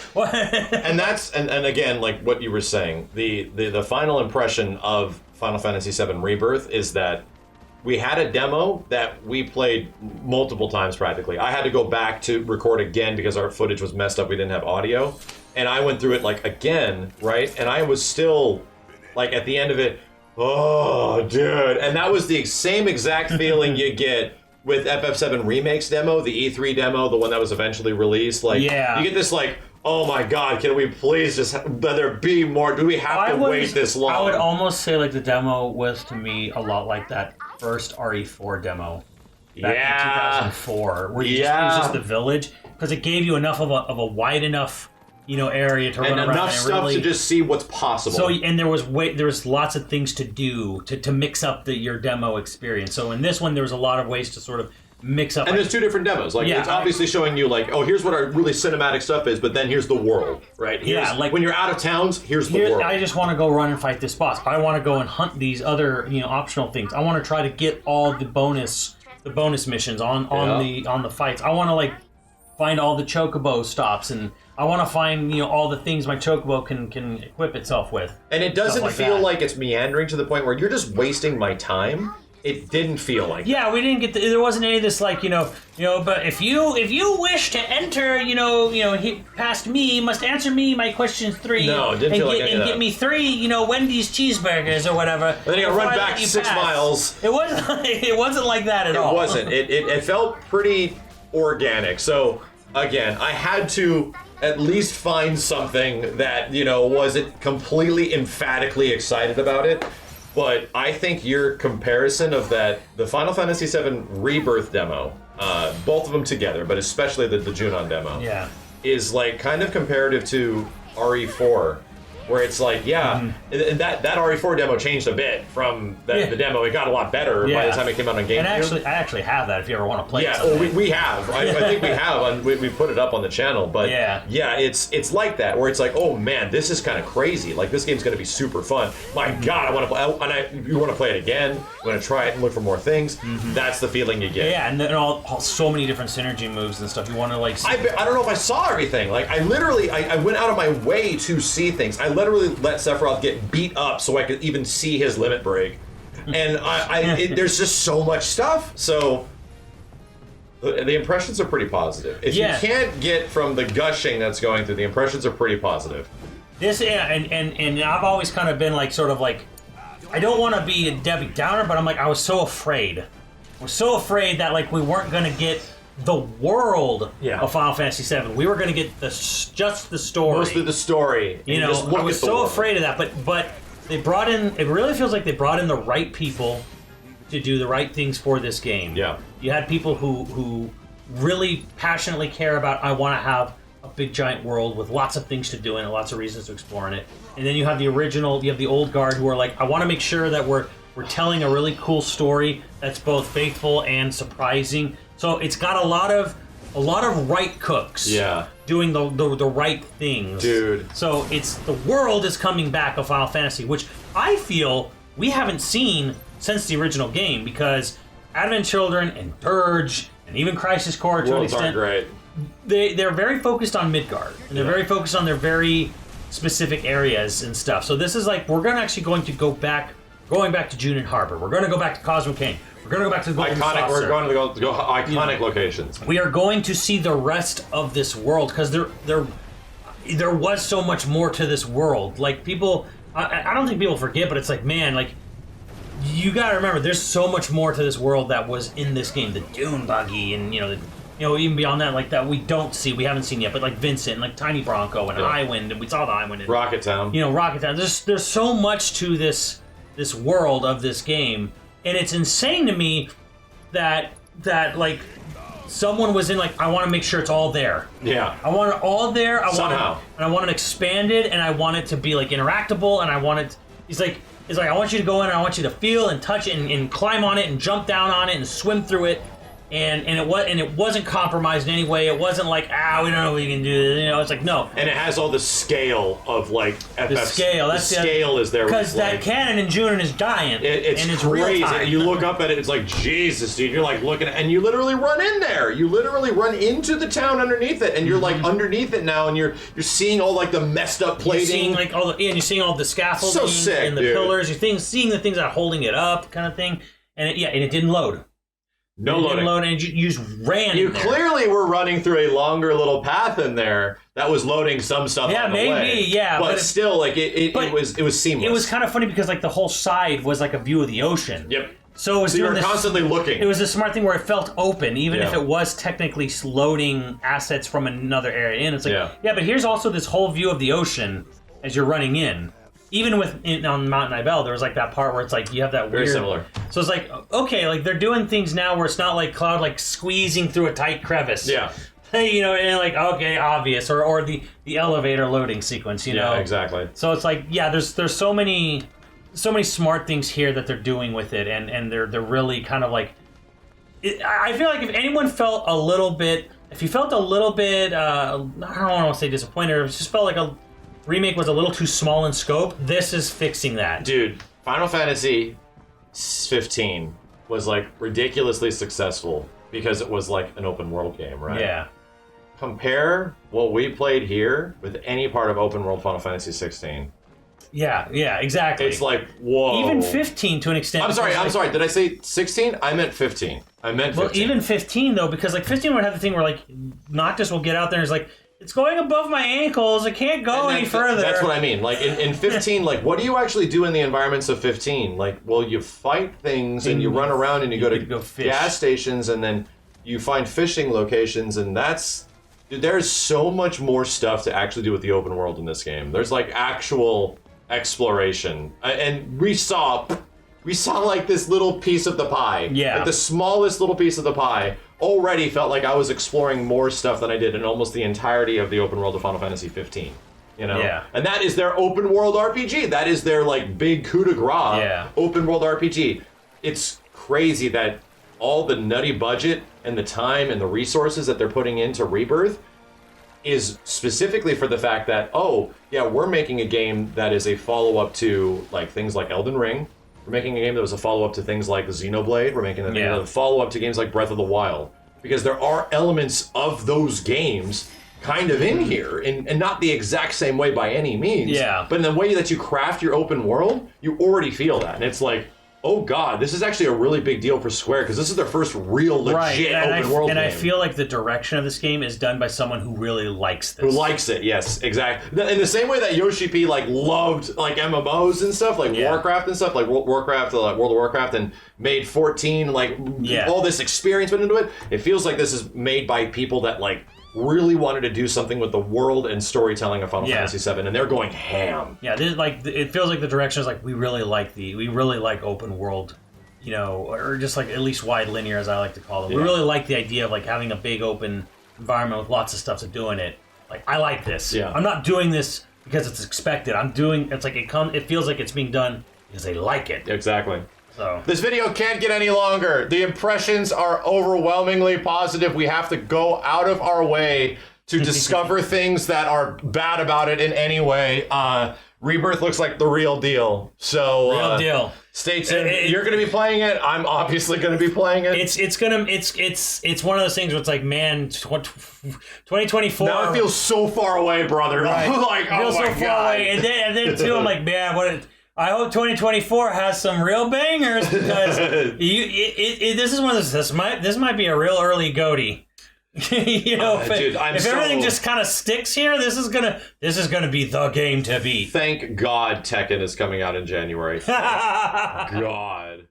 S2: and again, like what you were saying, the final impression of Final Fantasy VII Rebirth is that we had a demo that we played multiple times practically. I had to go back to record again because our footage was messed up. We didn't have audio, and I went through it like again, right? And I was still like at the end of it, oh, dude, and that was the same exact feeling you get with FF7 Remake's demo, the E3 demo, the one that was eventually released. Like, you get this like, oh my god, can we please just let there be more? Do we have to wait this long?
S3: I would almost say like the demo was to me a lot like that first RE4 demo back in 2004, where it was just the village, because it gave you enough of a wide enough area to run around,
S2: enough stuff to just see what's possible.
S3: So, and there was lots of things to do to mix up your demo experience. So in this one, there was a lot of ways to sort of mix up.
S2: And there's two different demos. Like it's obviously showing you like, oh, here's what our really cinematic stuff is, but then here's the world, right? Like when you're out of towns, here's the world.
S3: I just want to go run and fight this boss. I want to go and hunt these other optional things. I want to try to get all the bonus missions on the fights. I want to like find all the Chocobo stops, and I want to find all the things my Chocobo can equip itself with.
S2: And it doesn't feel like it's meandering to the point where you're just wasting my time. It didn't feel like
S3: that. We didn't get there wasn't any of this like but if you wish to enter past me, must answer me my questions 3
S2: no, it didn't feel like any of that.
S3: Get me 3 Wendy's cheeseburgers or whatever.
S2: And then you gotta run back 6 miles.
S3: It wasn't like that at all.
S2: It wasn't. It felt pretty organic. So again, I had to at least find something that wasn't completely emphatically excited about it. But I think your comparison of the Final Fantasy VII Rebirth demo, both of them together, but especially the Junon demo, is like kind of comparative to RE4 where it's like, yeah, and that RE4 demo changed a bit from the demo. It got a lot better by the time it came out on GameCube.
S3: And I actually have that if you ever want to play it.
S2: Yeah, well, we have. I think we have. We put it up on the channel. But yeah, it's like that, where it's like, oh man, this is kind of crazy. Like, this game's going to be super fun. My God, I want to play. You want to play it again? You want to try it and look for more things? That's the feeling you get.
S3: Yeah, and then so many different synergy moves and stuff. You want to like.
S2: I don't know if I saw everything. Like, I literally, I went out of my way to see things. I literally let Sephiroth get beat up so I could even see his limit break. And there's just so much stuff. So the impressions are pretty positive. If you can't get from the gushing that's going through, the impressions are pretty positive.
S3: And I've always kind of been like, sort of like, I don't want to be a Debbie Downer, but I'm like, I was so afraid. I was so afraid that like we weren't going to get the world of Final Fantasy VII. We were going to get just the story.
S2: Mostly the story.
S3: You know, I was so afraid of that, but they brought in, it really feels like they brought in the right people to do the right things for this game. Yeah. You had people who really passionately care about, I want to have a big giant world with lots of things to do in it, lots of reasons to explore in it. And then you have the old guard who are like, I want to make sure that we're telling a really cool story that's both faithful and surprising. So it's got a lot of right cooks. Yeah. Doing the right things. Dude. So the world is coming back of Final Fantasy, which I feel we haven't seen since the original game, because Advent Children and Dirge and even Crisis Core to an extent,
S2: great.
S3: They're very focused on Midgard, and they're very focused on their very specific areas and stuff. So this is like, we're going to go back to Junin Harbor. We're going to go back to Cosmo Canyon. We're going to go back to the Golden Saucer.
S2: We're going to go iconic locations.
S3: We are going to see the rest of this world, because there was so much more to this world. Like, people, I don't think people forget, but it's like, man, like, you got to remember, there's so much more to this world that was in this game. The Dune Buggy, and even beyond that, like, that we haven't seen yet, but like Vincent, and like Tiny Bronco, and Highwind, and we saw the Highwind. And,
S2: Rocket Town.
S3: Rocket Town. There's so much to this world of this game. And it's insane to me that like someone was in like, I want to make sure it's all there. Yeah. I want it all there. I want it expanded, and I want it to be like interactable, and I want it. It's like I want you to go in, and I want you to feel and touch it, and climb on it, and jump down on it, and swim through it. And it wasn't compromised in any way. It wasn't like, we don't know what you can do. It's like, no.
S2: And it has all the scale of like FF.
S3: The scale.
S2: The scale is there.
S3: Because that cannon in Junin is giant.
S2: It's crazy. Real time. You look up at it, it's like, Jesus, dude. You're like looking at, and you literally run in there. You literally run into the town underneath it, and you're like underneath it now, and you're seeing all like the messed up plating.
S3: You're seeing like and you're seeing all the scaffolding and the pillars. You're seeing the things that are holding it up, kind of thing. And it didn't load.
S2: No loading.
S3: And you just ran.
S2: You clearly were running through a longer little path in there that was loading some stuff.
S3: Yeah,
S2: on the way.
S3: Yeah,
S2: but still, like it was seamless.
S3: It was kind of funny because like the whole side was like a view of the ocean.
S2: Yep.
S3: So
S2: you were constantly looking.
S3: It was a smart thing where it felt open, even if it was technically loading assets from another area in. It's like, but here's also this whole view of the ocean as you're running in. Even on Mount Nibel, there was like that part where it's like you have that weird.
S2: Very similar.
S3: So it's like, okay, like they're doing things now where it's not like Cloud like squeezing through a tight crevice. Yeah. And like, okay, obvious, or the elevator loading sequence.
S2: Yeah, exactly.
S3: So it's like, there's so many smart things here that they're doing with it, and they're really kind of like. I feel like if anyone felt a little bit, I don't want to say disappointed, it just felt like a remake was a little too small in scope. This is fixing that.
S2: Dude, Final Fantasy 15 was like ridiculously successful because it was like an open world game, right?
S3: Yeah.
S2: Compare what we played here with any part of open world Final Fantasy 16.
S3: Yeah, exactly.
S2: It's like, whoa.
S3: Even 15 to an extent.
S2: I'm sorry. Did I say 16? I meant 15.
S3: Well, even 15 though, because like 15 would have the thing where like Noctis will get out there and is like, it's going above my ankles. I can't go any further.
S2: That's what I mean. Like in 15, like what do you actually do in the environments of 15? Like, well, you fight things and you run around and you go to gas stations and then you find fishing locations, and there's so much more stuff to actually do with the open world in this game. There's like actual exploration, and we saw like this little piece of the pie. Yeah. Like the smallest little piece of the pie. Already felt like I was exploring more stuff than I did in almost the entirety of the open world of Final Fantasy 15. You know,
S3: Yeah.
S2: and that is their open world RPG. That is their like big coup de grace open world RPG. It's crazy that all the nutty budget and the time and the resources that they're putting into Rebirth is specifically for the fact that, oh yeah, we're making a game that is a follow-up to like things like Elden Ring. We're making a game that was a follow-up to things like Xenoblade. We're making a follow-up to games like Breath of the Wild, because there are elements of those games kind of in here, and not the exact same way by any means.
S3: Yeah.
S2: But in the way that you craft your open world, you already feel that. And it's like, oh god, this is actually a really big deal for Square, because this is their first real legit open world game.
S3: And I feel like the direction of this game is done by someone who really likes this.
S2: Who likes it, yes, exactly. In the same way that Yoshi P like loved like MMOs and stuff, like Warcraft and stuff, like Warcraft, like World of Warcraft, and made 14, like all this experience went into it. It feels like this is made by people that like really wanted to do something with the world and storytelling of Final Fantasy VII, and they're going ham.
S3: Yeah, like it feels like the direction is like we really like open world, you know, or just like at least wide linear, as I like to call them. We really like the idea of like having a big open environment with lots of stuff to do in it. Like I like this.
S2: Yeah.
S3: I'm not doing this because it's expected. It's like it feels like it's being done because they like it.
S2: Exactly.
S3: So
S2: this video can't get any longer. The impressions are overwhelmingly positive. We have to go out of our way to discover things that are bad about it in any way. Rebirth looks like the real deal. So
S3: real deal.
S2: Stay tuned. You're going to be playing it. I'm obviously going to be playing it.
S3: It's one of those things where it's like, man, 2024.
S2: Now it feels so far away, brother.
S3: Right.
S2: Like,
S3: it feels
S2: oh my
S3: so
S2: god.
S3: far away. And then too, I'm like, man, I hope 2024 has some real bangers, because this is one of those. This might be a real early goatee. You know, if everything just kind of sticks here, this is gonna be the game to beat.
S2: Thank God Tekken is coming out in January. Thank God.